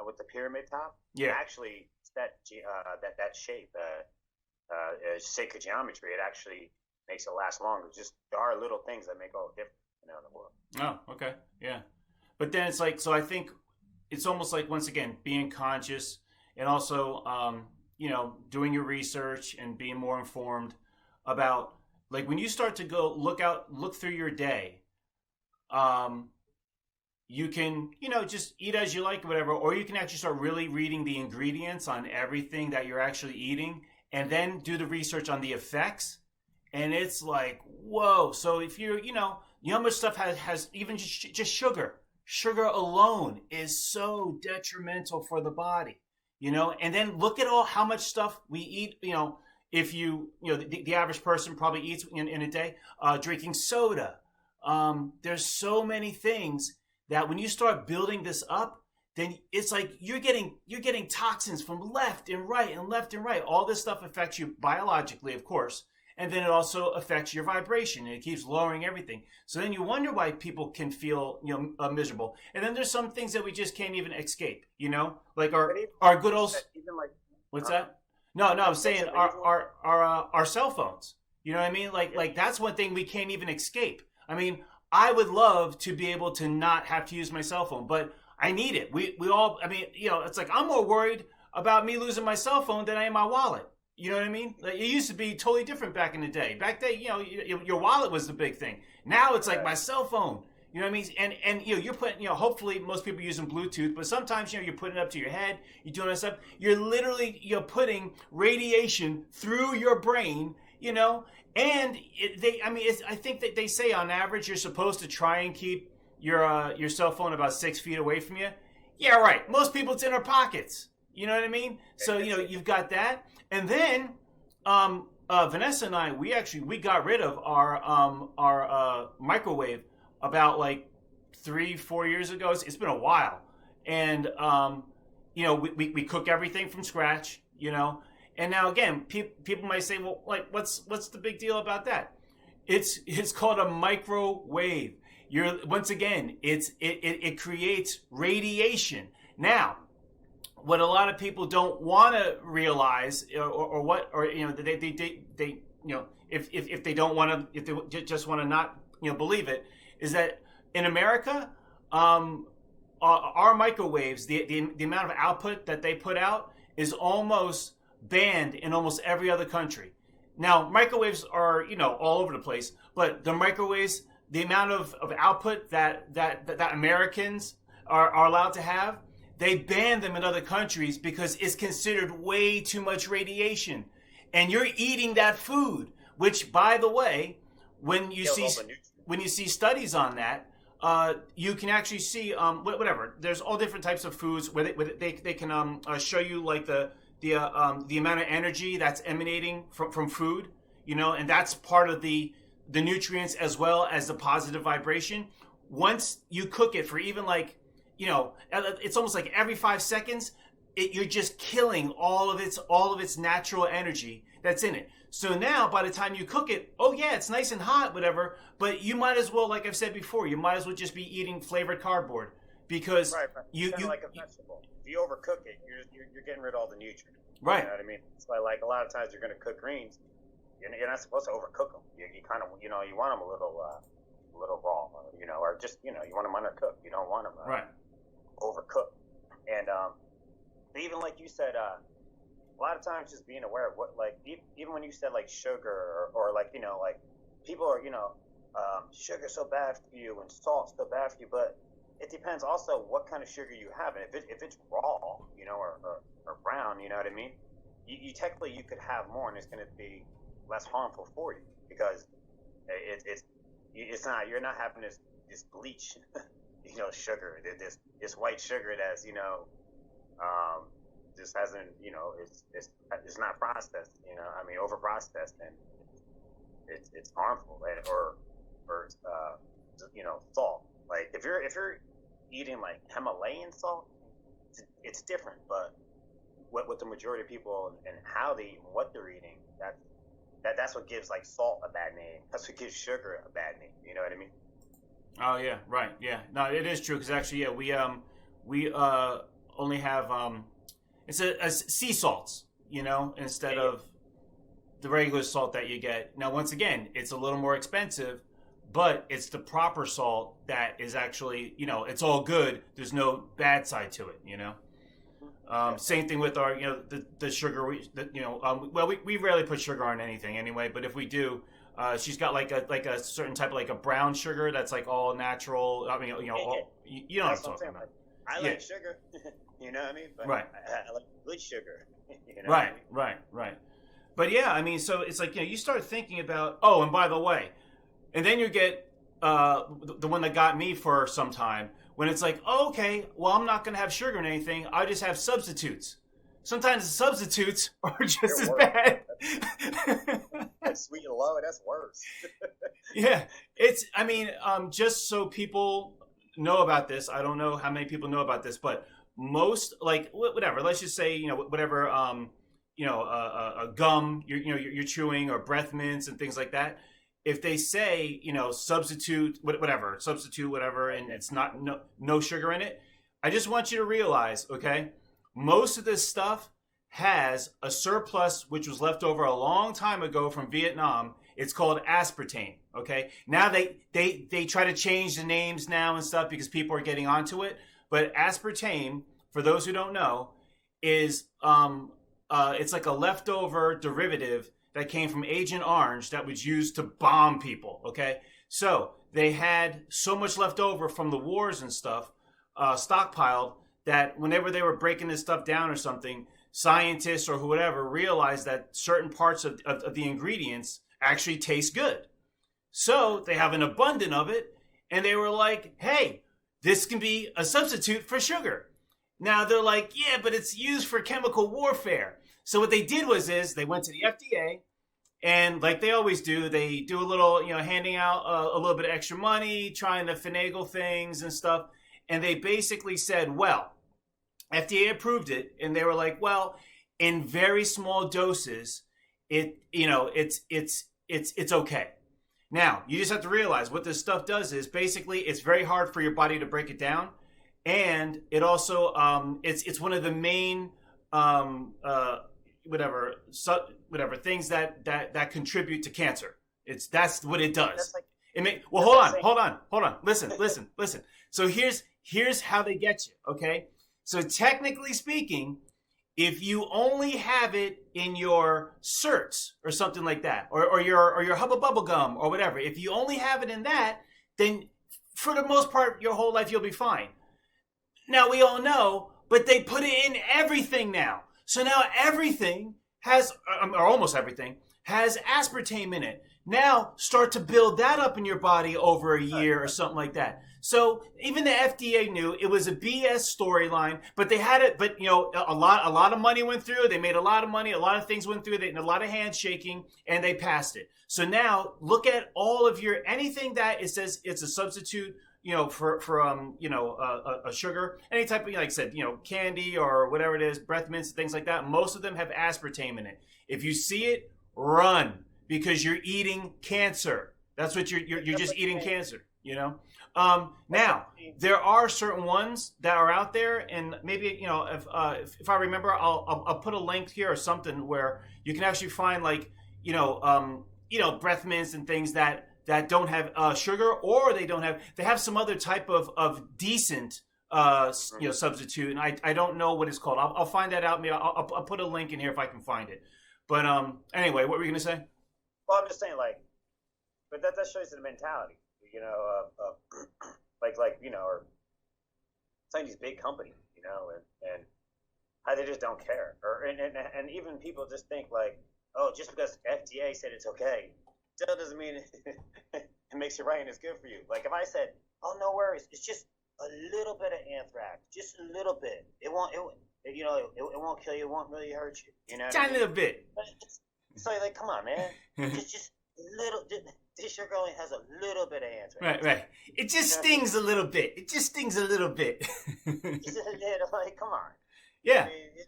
with the pyramid top, Yeah. actually that shape, sacred geometry, it actually makes it last longer. Just there are little things that make all the difference, in the world. Oh, okay. Yeah. But then it's like, so I think it's almost like, once again, being conscious and also, doing your research and being more informed about, like, when you start to go look through your day, um, you can, just eat as you like or whatever, or you can actually start really reading the ingredients on everything that you're actually eating and then do the research on the effects. And it's like, whoa. So if how much stuff has even just sugar. Sugar alone is so detrimental for the body, and then look at how much stuff we eat, if the average person probably eats in a day, drinking soda. There's so many things that when you start building this up, then it's like you're getting toxins from left and right and left and right. All this stuff affects you biologically, of course, and then it also affects your vibration, and it keeps lowering everything. So then you wonder why people can feel, miserable. And then there's some things that we just can't even escape, like our good old. Even like, What's that? No, I'm saying our cell phones. You know what I mean? Like that's one thing we can't even escape. I mean, I would love to be able to not have to use my cell phone, but I need it. We all. I mean, it's like I'm more worried about me losing my cell phone than I am my wallet. You know what I mean? Like, it used to be totally different back in the day. Back then, your wallet was the big thing. Now it's like my cell phone. You know what I mean? And you're putting, hopefully most people are using Bluetooth, but sometimes, you're putting it up to your head, you're doing that stuff. You're literally, putting radiation through your brain, and I think that they say on average you're supposed to try and keep your cell phone about 6 feet away from you. Yeah, right. Most people, it's in our pockets. You know what I mean? So, you've got that. And then, Vanessa and I, we got rid of our microwave about like 3-4 years ago. It's been a while. And, we cook everything from scratch, and now again, people might say, well, like, what's the big deal about that? It's called a microwave. Once again, it creates radiation. Now, what a lot of people don't want to realize, if they don't want to, if they just want to not believe it, is that in America, our microwaves, the amount of output that they put out is almost banned in almost every other country. Now, microwaves are all over the place, but the microwaves, the amount of output that Americans are allowed to have, they ban them in other countries because it's considered way too much radiation. And you're eating that food, which, by the way, when you see studies on that, you can actually see whatever. There's all different types of foods where they can show you like the amount of energy that's emanating from food, and that's part of the nutrients as well as the positive vibration. Once you cook it for even like, it's almost like every 5 seconds, you're just killing all of its natural energy that's in it. So now, by the time you cook it, oh yeah, it's nice and hot, whatever. But you might as well, like I've said before, you might as well just be eating flavored cardboard because right. You like a vegetable. If you overcook it, you're getting rid of all the nutrients. Right. You know what I mean? It's like a lot of times you're going to cook greens, you're not supposed to overcook them. You kind of you want them a little raw, or just you want them undercooked. You don't want them right. Overcooked. And even like you said, a lot of times just being aware of what, like, even when you said like sugar or like like people are sugar's so bad for you and salt's so bad for you, but it depends also what kind of sugar you have. And if it's raw, or brown, you know what I mean? You technically you could have more, and it's going to be less harmful for you because it's not, you're not having this bleach, sugar, this white sugar that's just hasn't, it's not processed, over processed, and it's harmful, or salt. Like if you're eating like Himalayan salt, it's different, but what the majority of people and how they eat and what they're eating, that's what gives like salt a bad name. That's what gives sugar a bad name. You know what I mean? Oh yeah, right. Yeah, no, it is true because actually, yeah, we only have it's a sea salts, instead of the regular salt that you get. Now, once again, it's a little more expensive, but it's the proper salt that is actually, it's all good. There's no bad side to it, Same thing with our, the sugar. We rarely put sugar on anything anyway. But if we do, she's got like a certain type of like a brown sugar that's like all natural. I mean, you know what I'm talking about. I like sugar, you know what I mean? But right. I like good sugar. Right. But yeah, I mean, so it's like you start thinking about. Oh, and by the way, and then you get the one that got me for some time. When it's like, oh, okay, well, I'm not going to have sugar in anything. I just have substitutes. Sometimes the substitutes are just as bad. That's sweet and low. That's worse. Yeah. Just so people know about this, I don't know how many people know about this, but most, like, whatever, let's just say, whatever a gum you're chewing, or breath mints and things like that, if they say substitute whatever, and it's not no sugar in it, I just want you to realize, okay, most of this stuff has a surplus which was left over a long time ago from Vietnam. It's called aspartame. Okay, now they try to change the names now and stuff because people are getting onto it. But aspartame, for those who don't know, is it's like a leftover derivative that came from Agent Orange that was used to bomb people. Okay, so they had so much left over from the wars and stuff, stockpiled, that whenever they were breaking this stuff down or something, scientists or whoever realized that certain parts of the ingredients actually taste good. So they have an abundance of it, and they were like, hey, this can be a substitute for sugar. Now they're like, yeah, but it's used for chemical warfare. So what they did is they went to the FDA, and like they always do, they do a little, handing out a little bit of extra money, trying to finagle things and stuff. And they basically said, well, FDA approved it, and they were like, well, in very small doses, it's okay. Now, you just have to realize what this stuff does is basically it's very hard for your body to break it down, and it also it's one of the main things that contribute to cancer. That's what it does. Hold on. Listen. So here's how they get you. Okay. So technically speaking, if you only have it in your certs or something like that, or your Hubba Bubba Gum or whatever, if you only have it in that, then for the most part, your whole life you'll be fine. Now we all know, but they put it in everything now. So now everything has, or almost everything, has aspartame in it. Now start to build that up in your body over a year or something like that. So even the FDA knew it was a BS storyline, but they had it. But a lot of money went through. They made a lot of money. A lot of things went through. A lot of handshaking, and they passed it. So now look at all of anything that it says it's a substitute, for a sugar, any type of, like I said, candy or whatever it is, breath mints, things like that. Most of them have aspartame in it. If you see it, run, because you're eating cancer. That's what you're just eating cancer. Now there are certain ones that are out there, and maybe if I remember, I'll put a link here or something where you can actually find breath mints and things that don't have sugar, or they have some other type of decent substitute, and I don't know what it's called. I'll find that out. Maybe I'll put a link in here if I can find it. But anyway, what were you gonna say? Well, I'm just saying, but that shows you the mentality, or some of these big companies, and how they just don't care, and even people just think oh, just because FDA said it's okay, still doesn't mean it makes it right and it's good for you. Like if I said, oh, no worries, it's just a little bit of anthrax, just a little bit, it won't kill you, it won't really hurt you, Tiny little bit. So come on, man, just a little. This sugar only has a little bit of anthrax. Right. It just stings a little bit. Just a little, come on. Yeah. I mean,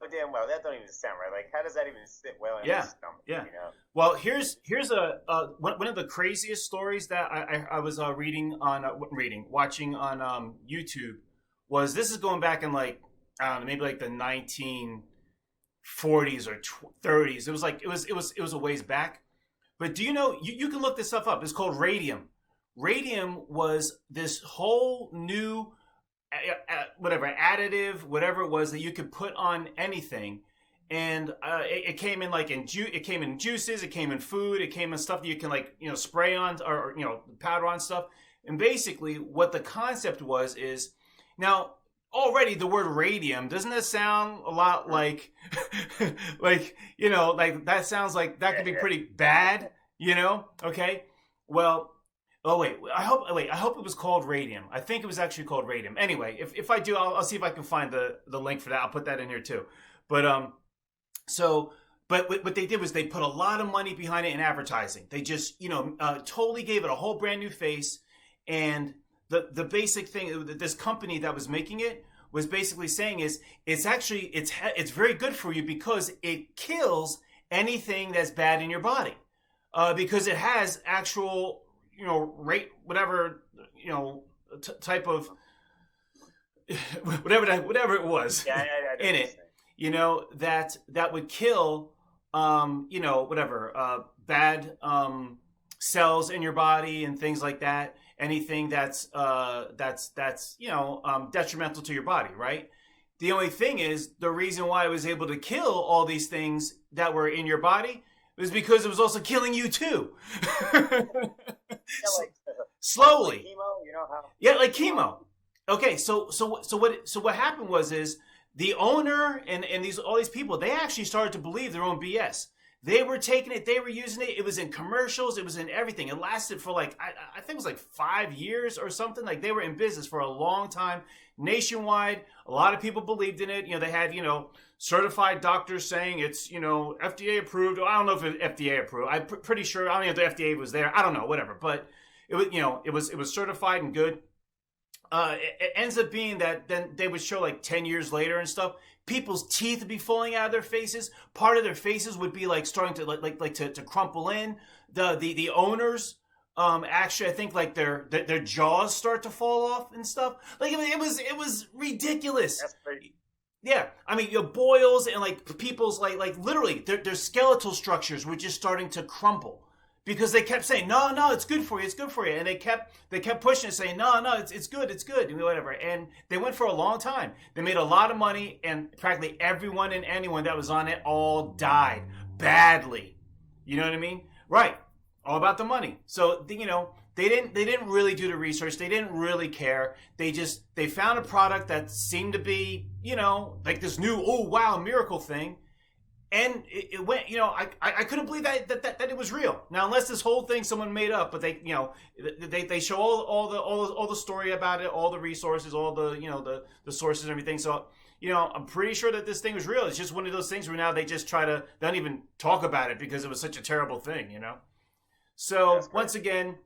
damn well that don't even sound right. How does that even sit well in the stomach? Yeah. Well, here's one of the craziest stories that I was watching on YouTube. This is going back in maybe the 1940s or 30s. It was a ways back. But do you know, you can look this stuff up. It's called Radium. Radium was this whole new additive, whatever it was, that you could put on anything. And it came in it came in juices, it came in food, it came in stuff that you can spray on or powder on stuff. And basically what the concept is, now already the word radium, doesn't that sound a lot like that sounds like that could be pretty bad, Okay. Well, I hope it was called Radium. I think it was actually called Radium. Anyway, if I do, I'll see if I can find the link for that. I'll put that in here too. But but what they did was they put a lot of money behind it in advertising. They just totally gave it a whole brand new face. And the basic thing, this company that was making it was basically saying is it's very good for you because it kills anything that's bad in your body, because it has actual, rate, whatever, type of whatever it was in it, that would kill, whatever, bad cells in your body and things like that. Anything that's detrimental to your body, right? The only thing is, the reason why it was able to kill all these things that were in your body was because it was also killing you too. Slowly. Like chemo, you know how? Yeah, like chemo. Okay, so what happened was the owner and all these people, they actually started to believe their own BS. They were taking it, they were using it. It was in commercials, it was in everything. It lasted for like, I think it was like 5 years or something. Like, they were in business for a long time, nationwide. A lot of people believed in it. They had, certified doctors saying it's, FDA approved. I don't know if it's FDA approved. I'm pretty sure. I don't know if the FDA was there. I don't know, whatever. But it was, it was certified and good. It ends up being that then they would show like 10 years later and stuff, people's teeth would be falling out of their faces. Part of their faces would be like starting to to crumple in. The owners, actually, I think like their jaws start to fall off and stuff. Like, it was ridiculous. That's crazy. Yeah, I mean, boils and like people's like literally their skeletal structures were just starting to crumple. Because they kept saying, no, it's good for you, it's good for you. And they kept pushing it, saying, no, it's good, and whatever. And they went for a long time. They made a lot of money, and practically everyone and anyone that was on it all died badly. You know what I mean? Right. All about the money. So, they didn't really do the research. They didn't really care. They found a product that seemed to be, like this new, oh, wow, miracle thing. And it went, I couldn't believe that it was real. Now, unless this whole thing someone made up, but they show all the story about it, all the resources, all the sources and everything. So, I'm pretty sure that this thing was real. It's just one of those things where now they just they don't even talk about it because it was such a terrible thing, So once again,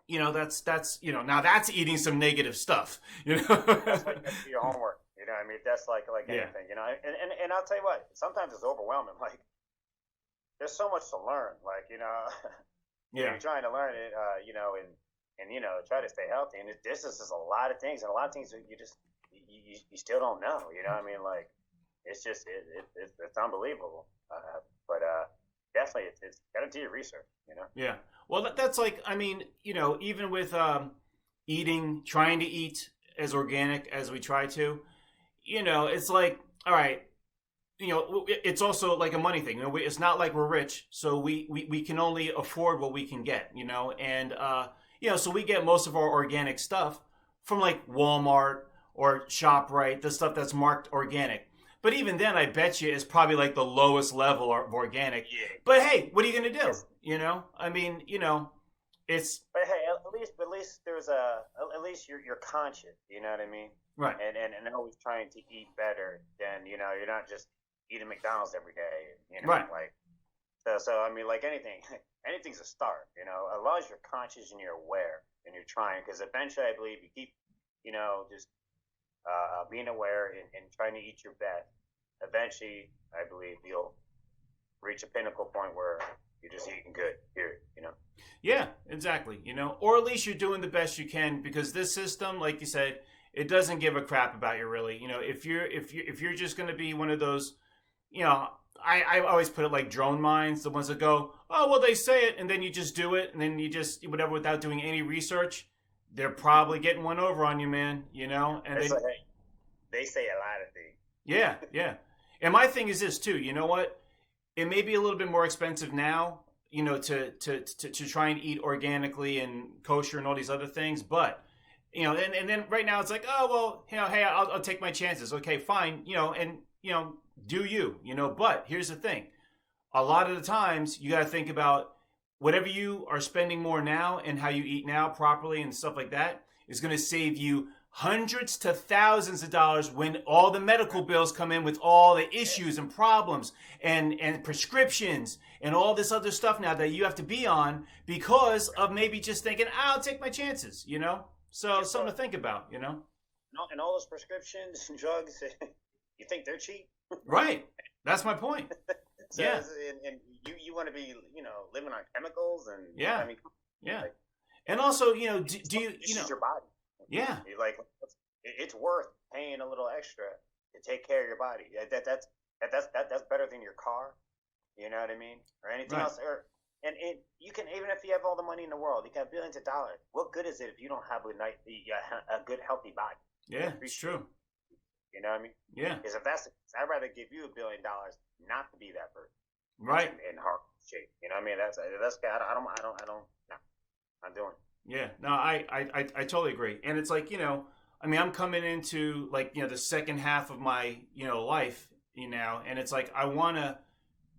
that's now that's eating some negative stuff, That's what you do your homework. I mean, that's like anything, and I'll tell you what, sometimes it's overwhelming. Like, there's so much to learn. Like, you're trying to learn it, and try to stay healthy. And this is a lot of things, and a lot of things that you still don't know. I mean, like, it's just it's unbelievable. But definitely, it's got to do your research. Yeah. Well, that's like, I mean, even with trying to eat as organic as we try to. It's like, all right, it's also like a money thing. It's not like we're rich, so we can only afford what we can get, and, so we get most of our organic stuff from like Walmart or ShopRite, the stuff that's marked organic. But even then, I bet you it's probably like the lowest level of organic. Yeah. But hey, what are you going to do? I mean, it's. But hey, at least there's at least you're conscious. You know what I mean? Right. And always trying to eat better than you're not just eating McDonald's every day. Right. Like, so I mean, like anything's a start. As long as you're conscious and you're aware and you're trying, because eventually, I believe you keep, just being aware and trying to eat your best. Eventually, I believe you'll reach a pinnacle point where you're just eating good. Period. Yeah, exactly. Or at least you're doing the best you can, because this system, like you said, it doesn't give a crap about you, really. If you're just going to be one of those, I always put it like drone minds, the ones that go, oh, well, they say it, and then you just do it, and then you just whatever without doing any research. They're probably getting one over on you, man. And they say a lot of things. Yeah, yeah. And my thing is this too. You know what? It may be a little bit more expensive now, to try and eat organically and kosher and all these other things, but. And then right now it's like, oh, well, hey, I'll take my chances. Okay, fine, and, do you, but here's the thing. A lot of the times you got to think about whatever you are spending more now and how you eat now properly and stuff like that is going to save you hundreds to thousands of dollars when all the medical bills come in with all the issues and problems and prescriptions and all this other stuff now that you have to be on because of maybe just thinking, I'll take my chances, So something to think about, and all those prescriptions and drugs, you think they're cheap? Right. That's my point. So, Yeah. and you want to be, living on chemicals and, Yeah. I mean, Yeah. like, And also, do you, this is your body. yeah. You're like, it's worth paying a little extra to take care of your body. That's better than your car. You know what I mean? Or anything Right. else. And you can, even if you have all the money in the world, you got billions of dollars. What good is it if you don't have a good healthy body? Yeah, it's true. You know what I mean? Yeah. Because if that's the case, I'd rather give you $1 billion not to be that person. Right. In hard shape. You know what I mean? That's I don't no, I'm doing it. Yeah. No, I totally agree. And it's like, I mean, I'm coming into like, the second half of my, life, and it's like I want to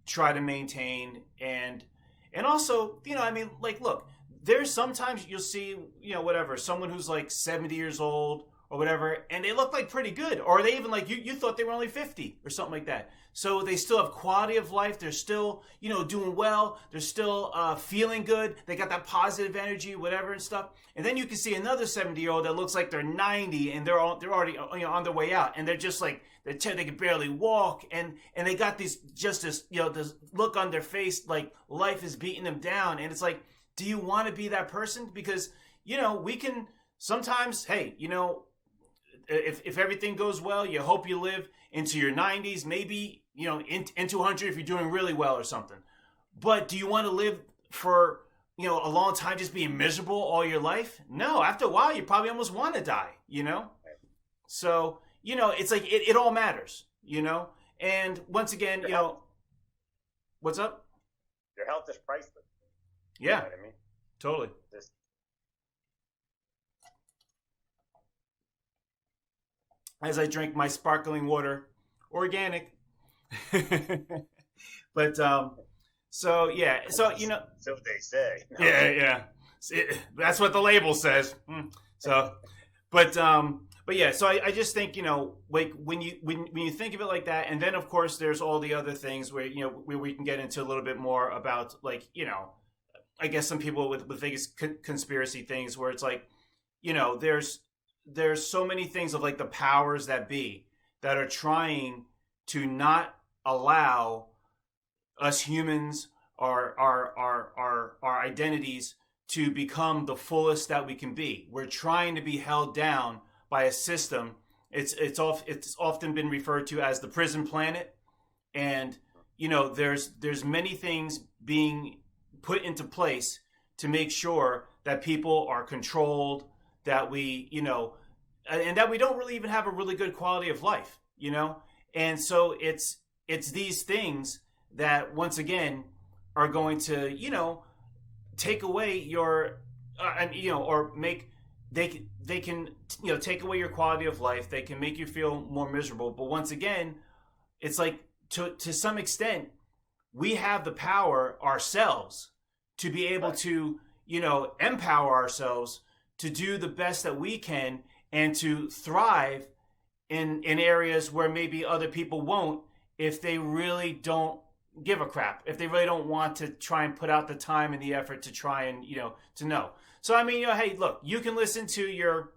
try to maintain and also, I mean, like, look, there's sometimes you'll see, whatever, someone who's like 70 years old or whatever, and they look like pretty good, or they even like you thought they were only 50 or something like that. So they still have quality of life. They're still, doing well. They're still feeling good. They got that positive energy, whatever and stuff. And then you can see another 70-year-old that looks like they're 90 and they're already on their way out, and they're just like they can barely walk, and they got this this look on their face like life is beating them down, and it's like, do you want to be that person? Because we can sometimes, hey, if everything goes well, you hope you live into your 90s, maybe, into 100 if you're doing really well or something. But do you want to live for, a long time just being miserable all your life? No, after a while, you probably almost want to die, So, it's like it all matters, And once again, what's up? Your health is priceless. Yeah. You know what I mean? Totally. Just, as I drink my sparkling water, organic. But so yeah, so so what they say. No. yeah. That's what the label says. So, but yeah. So I just think like when you think of it like that, and then of course there's all the other things where where we can get into a little bit more about like I guess some people with Vegas conspiracy things where it's like there's so many things of like the powers that be that are trying to not allow us humans, our identities to become the fullest that we can be. We're trying to be held down by a system. It's often been referred to as the prison planet, and there's many things being put into place to make sure that people are controlled, that we and that we don't really even have a really good quality of life, and so it's these things that once again are going to take away your or make they can take away your quality of life. They can make you feel more miserable, but once again it's like to some extent we have the power ourselves to be able to empower ourselves to do the best that we can and to thrive in areas where maybe other people won't, if they really don't give a crap, if they really don't want to try and put out the time and the effort to try and to know. So I mean, hey, look, you can listen to your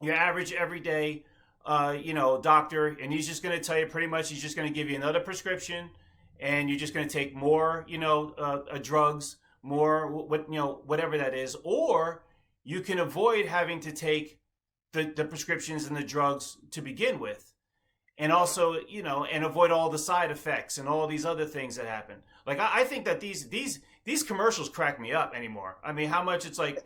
average everyday doctor, and he's just going to tell you pretty much, he's just going to give you another prescription, and you're just going to take more drugs, more whatever that is, or you can avoid having to take the prescriptions and the drugs to begin with, and also and avoid all the side effects and all these other things that happen. Like I think that these commercials crack me up anymore. I mean, how much it's like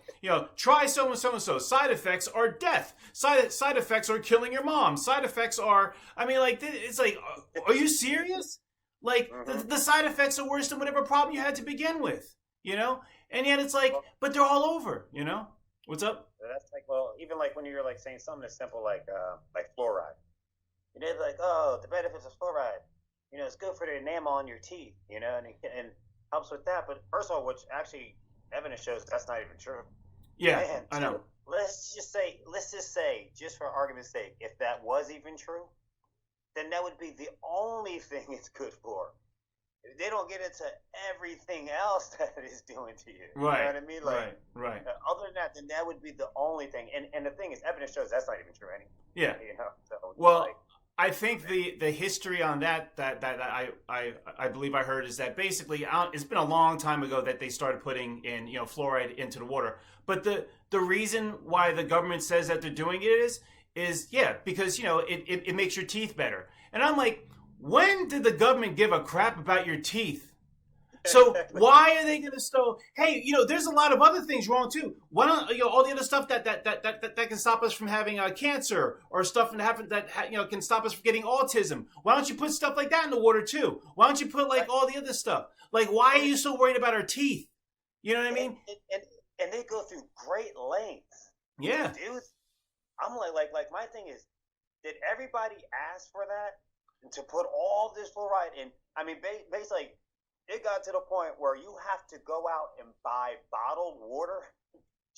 try so and so and so. Side effects are death. Side effects are killing your mom. Side effects are, I mean, like it's like, are you serious? Like the side effects are worse than whatever problem you had to begin with. And yet it's like, but they're all over. What's up? That's like, well, even like when you're like saying something as simple like fluoride. They're like, oh, the benefits of fluoride. It's good for the enamel on your teeth. And helps with that. But first of all, which actually evidence shows that's not even true. Yeah, and I know. Let's just say, just for argument's sake, if that was even true, then that would be the only thing it's good for. they don't get into everything else that it's doing to you. You know Right, what I mean? Like, right. other than that, then that would be the only thing. And the thing is, evidence shows that's not even true anyway. Yeah. You know, so it's like, Well, I think the history on that I believe I heard is that basically it's been a long time ago that they started putting in fluoride into the water. But the reason why the government says that they're doing it is yeah, because it makes your teeth better. And I'm like, when did the government give a crap about your teeth? So exactly. why are they going to still? Hey, there's a lot of other things wrong too. Why don't all the other stuff that can stop us from having cancer or stuff that can stop us from getting autism? Why don't you put stuff like that in the water too? Why don't you put like Right. all the other stuff? Like, why are you so worried about our teeth? You know what I And, mean? and they go through great lengths, Yeah, dude. I'm like my thing is, did everybody ask for that to put all this fluoride in? I mean, basically, it got to the point where you have to go out and buy bottled water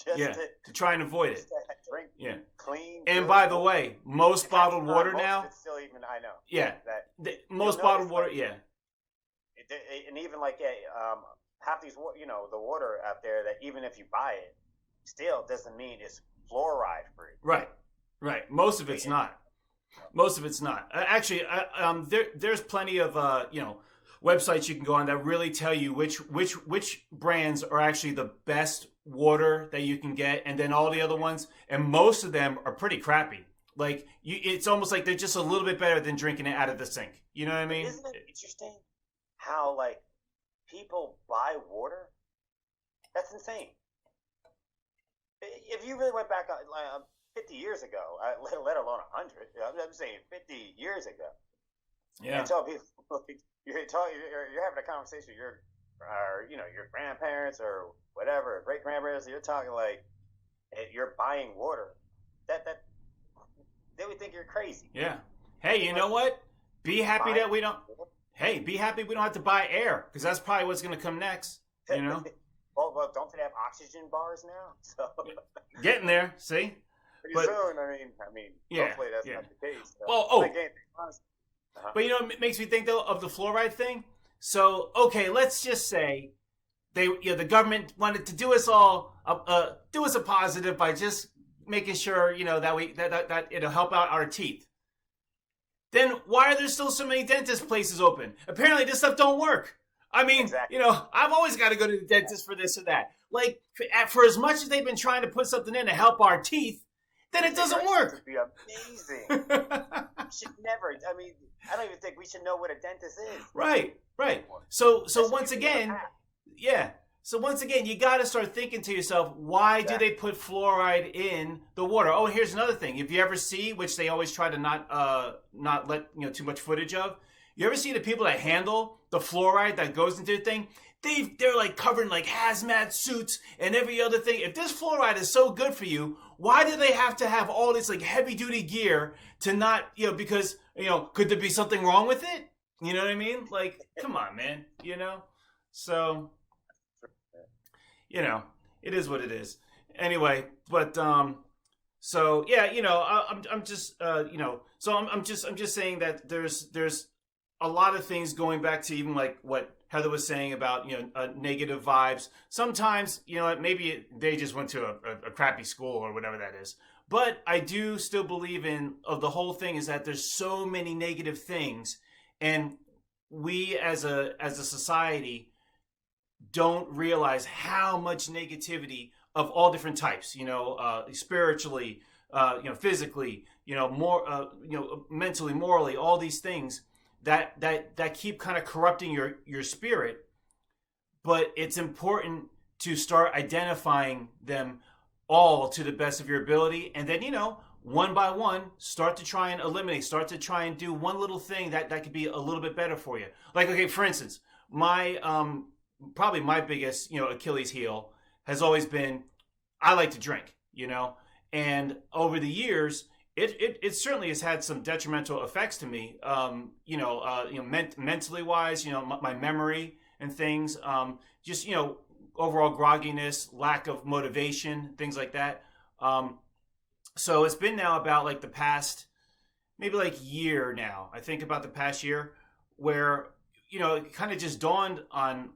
just yeah. To try and avoid it. to drink Yeah. clean. And Good by the water. way, most Half the bottled time, water most of now. it's still even I know Yeah. that Most you'll bottled notice water. like Yeah. and even like half these the water out there that even if you buy it, still doesn't mean it's fluoride free. Right. Right. Most of it's Yeah. not. Most of it's not. Actually, there's plenty of websites you can go on that really tell you which brands are actually the best water that you can get, and then all the other ones, and most of them are pretty crappy. Like it's almost like they're just a little bit better than drinking it out of the sink. You know what I But mean? isn't it interesting how like people buy water? That's insane. If you really went back 50 years ago, let alone 100, I'm saying 50 years ago, Yeah. and tell people like, you're having a conversation with your grandparents or whatever, great grandparents, you're talking like you're buying water. That they would think you're crazy. Yeah. Hey, you know what? Be happy Buying that we don't. Hey, be happy we don't have to buy air because that's probably what's going to come next. You know, well, don't they have oxygen bars now? So getting there. See, pretty but soon. yeah, Hopefully that's yeah. not the case. So, Well, like anything, honestly. but it makes me think though of the fluoride thing. So okay, let's just say the government wanted to do us all do us a positive by just making sure that it'll help out our teeth. Then why are there still so many dentist places open? Apparently this stuff don't work. I mean, Exactly. I've always got to go to the dentist for this or that. Like for as much as they've been trying to put something in to help our teeth, then it doesn't It work. would be amazing. We should never. I don't even think we should know what a dentist is. Right. So That once should be on again, tap. yeah. So once again, you got to start thinking to yourself, why do Exactly. they put fluoride in the water? Oh, here's another thing. If you ever see, which they always try to not let too much footage of, you ever see the people that handle the fluoride that goes into the thing? They're like covered in like hazmat suits and every other thing. If this fluoride is so good for you, why do they have to have all this like heavy duty gear to not because could there be something wrong with it? You know what I mean? Like, come on, man. So it is what it is. Anyway, but so yeah, I'm just so I'm just saying that there's a lot of things going back to even like what Heather was saying about negative vibes. Sometimes maybe they just went to a crappy school or whatever that is. But I do still believe of the whole thing is that there's so many negative things, and we as a society don't realize how much negativity of all different types, spiritually, physically, more, mentally, morally, all these things that keep kind of corrupting your spirit. But it's important to start identifying them all to the best of your ability, and then one by one start to try and eliminate, start to try and do one little thing that could be a little bit better for you. Like, okay, for instance, my probably my biggest Achilles heel has always been I like to drink, and over the years it certainly has had some detrimental effects to me, mentally wise, my memory and things, just overall grogginess, lack of motivation, things like that. So it's been now about like the past maybe like year now, I think about the past year, where it kind of just dawned on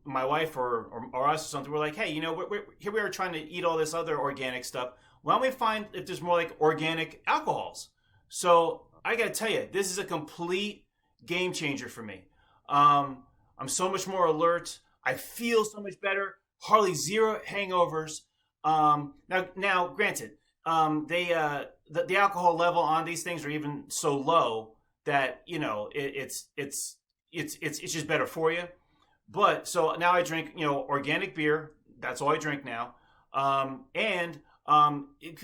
my wife or us or something. We're like, hey, here we are trying to eat all this other organic stuff. Why don't we find if there's more like organic alcohols? So I got to tell you, this is a complete game changer for me. I'm so much more alert. I feel so much better. Hardly zero hangovers. Now, granted, the alcohol level on these things are even so low that it's just better for you. But so now I drink organic beer. That's all I drink now.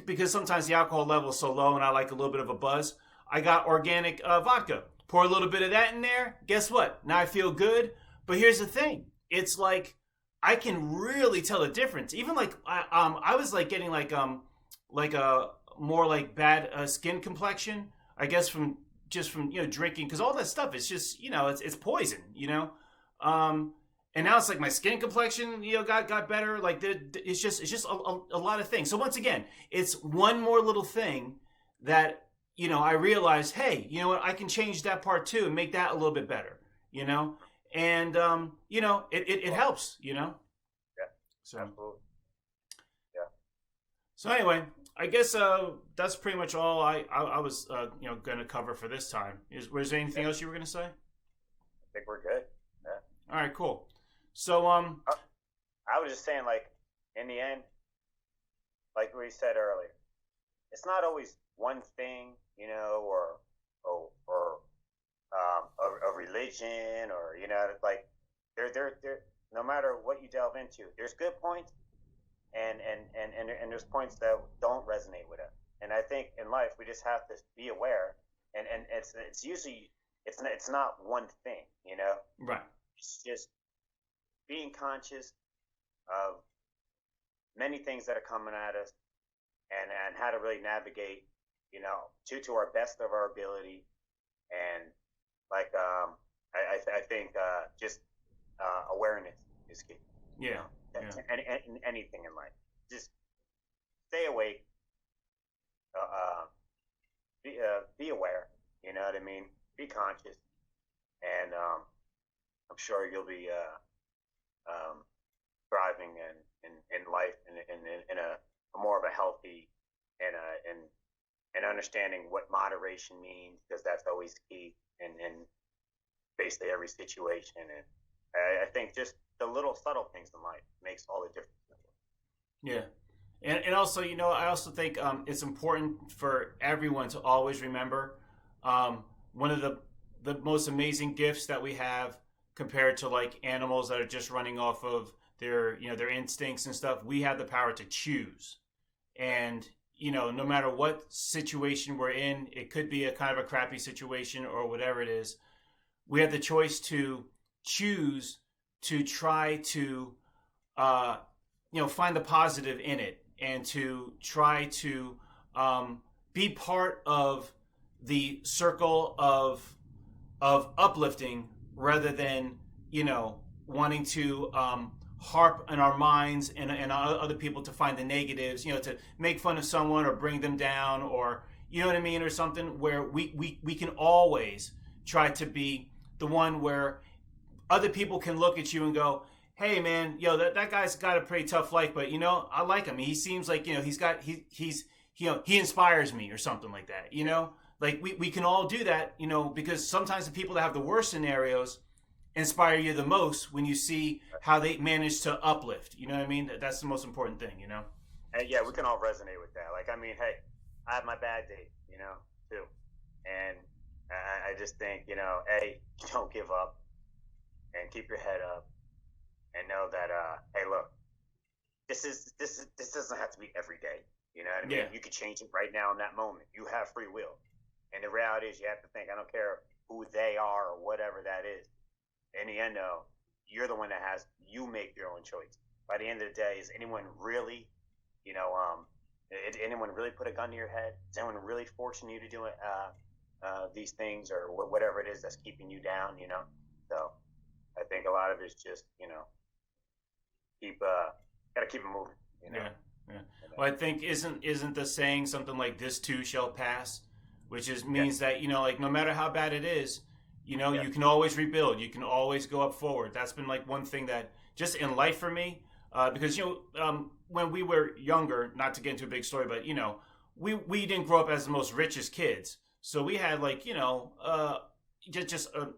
Because sometimes the alcohol level is so low and I like a little bit of a buzz, I got organic vodka. Pour a little bit of that in there. Guess what? Now I feel good. But here's the thing. It's like I can really tell the difference. Even like I was like getting like a more like bad skin complexion. I guess from drinking, because all that stuff is just it's poison. And now it's like my skin complexion got better. Like it's just a lot of things. So once again, it's one more little thing that I realized, hey, you know what, I can change that part too and make that a little bit better. And it helps. Yeah. So Absolutely. Yeah. So anyway, I guess that's pretty much all I was going to cover for this time. Was there anything else you were going to say? I think we're good. Yeah. All right, cool. So I was just saying, like, in the end, like we said earlier, it's not always one thing, or a religion, or like there no matter what you delve into, there's good points and there's points that don't resonate with us. And I think in life we just have to be aware, and it's usually it's not one thing, right. It's just being conscious of many things that are coming at us, and how to really navigate, to our best of our ability. And like I think just awareness is key. Yeah. And anything in life, just stay awake. Be aware. You know what I mean? Be conscious, and I'm sure you'll be thriving in life in a more of a healthy and understanding what moderation means, because that's always key in basically every situation. And I think just the little subtle things in life makes all the difference. Yeah. And also, I also think it's important for everyone to always remember one of the most amazing gifts that we have compared to like animals that are just running off of their instincts and stuff. We have the power to choose. And, no matter what situation we're in, it could be a kind of a crappy situation or whatever it is, we have the choice to choose to try to, find the positive in it, and to try to be part of the circle of uplifting, rather than wanting to harp on our minds and other people to find the negatives, to make fun of someone or bring them down, or what I mean, or something, where we can always try to be the one where other people can look at you and go, hey man, that guy's got a pretty tough life, but I like him. He seems like he inspires me, or something like that. Like we can all do that, because sometimes the people that have the worst scenarios inspire you the most when you see how they manage to uplift. You know what I mean? That's the most important thing. And yeah, we can all resonate with that. Like, I mean, hey, I have my bad days, too, and I just think, don't give up, and keep your head up, and know that, hey, look, this doesn't have to be every day. You know what I mean? Yeah. You could change it right now in that moment. You have free will. And the reality is, you have to think, I don't care who they are or whatever that is. In the end, though, you're the one that you make your own choice. By the end of the day, is anyone really, anyone really put a gun to your head? Is anyone really forcing you to do these things, or whatever it is that's keeping you down, So I think a lot of it's just, gotta keep it moving, Yeah. Well, I think isn't the saying something like "this too shall pass," which means that like no matter how bad it is, You know, Yeah. you can always rebuild. You can always go up forward. That's been like one thing that just in life for me, because when we were younger, not to get into a big story, but we didn't grow up as the most richest kids, so we had like just a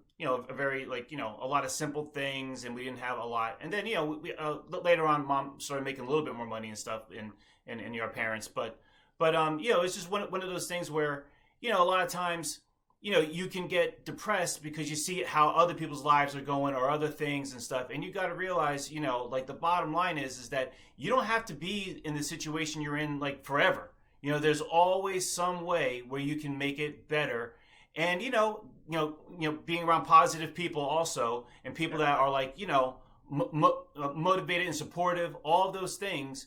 very like a lot of simple things, and we didn't have a lot. And then later on, mom started making a little bit more money and stuff, and your parents, but it's just one of those things where a lot of times you can get depressed because you see how other people's lives are going or other things and stuff. And you got to realize, like the bottom line is that you don't have to be in the situation you're in like forever. There's always some way where you can make it better. And, being around positive people also, and people that are like, motivated and supportive, all of those things,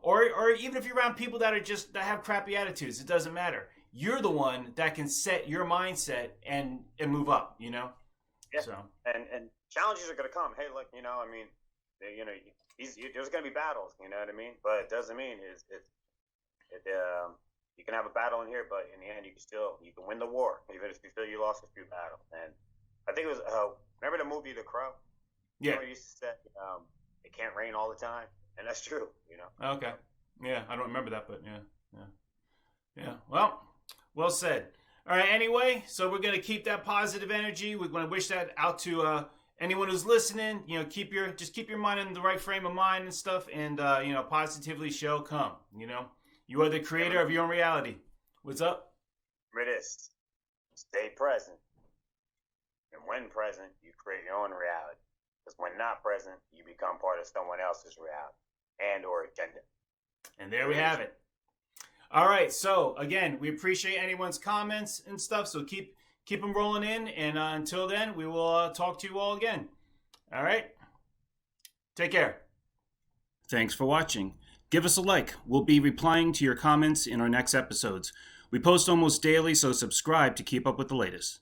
or even if you're around people that have crappy attitudes, it doesn't matter. You're the one that can set your mindset and move up, Yeah. So And challenges are going to come. Hey, look, I mean, there's going to be battles. You know what I mean? But it doesn't mean you can have a battle in here, but in the end, you can win the war, even if you feel you lost a few battles. And I think it was remember the movie The Crow? yeah. You used to say it can't rain all the time, and that's true. Okay. Yeah, I don't remember that, but yeah. Well said. All right. Anyway, so we're gonna keep that positive energy. We're gonna wish that out to anyone who's listening. Keep your mind in the right frame of mind and stuff, and positively shall come. You are the creator of your own reality. What's up? Remember this: stay present, and when present, you create your own reality. Because when not present, you become part of someone else's reality and or agenda. And there we have it. All right. So again, we appreciate anyone's comments and stuff. So keep them rolling in. And until then, we will talk to you all again. All right. Take care. Thanks for watching. Give us a like. We'll be replying to your comments in our next episodes. We post almost daily, so subscribe to keep up with the latest.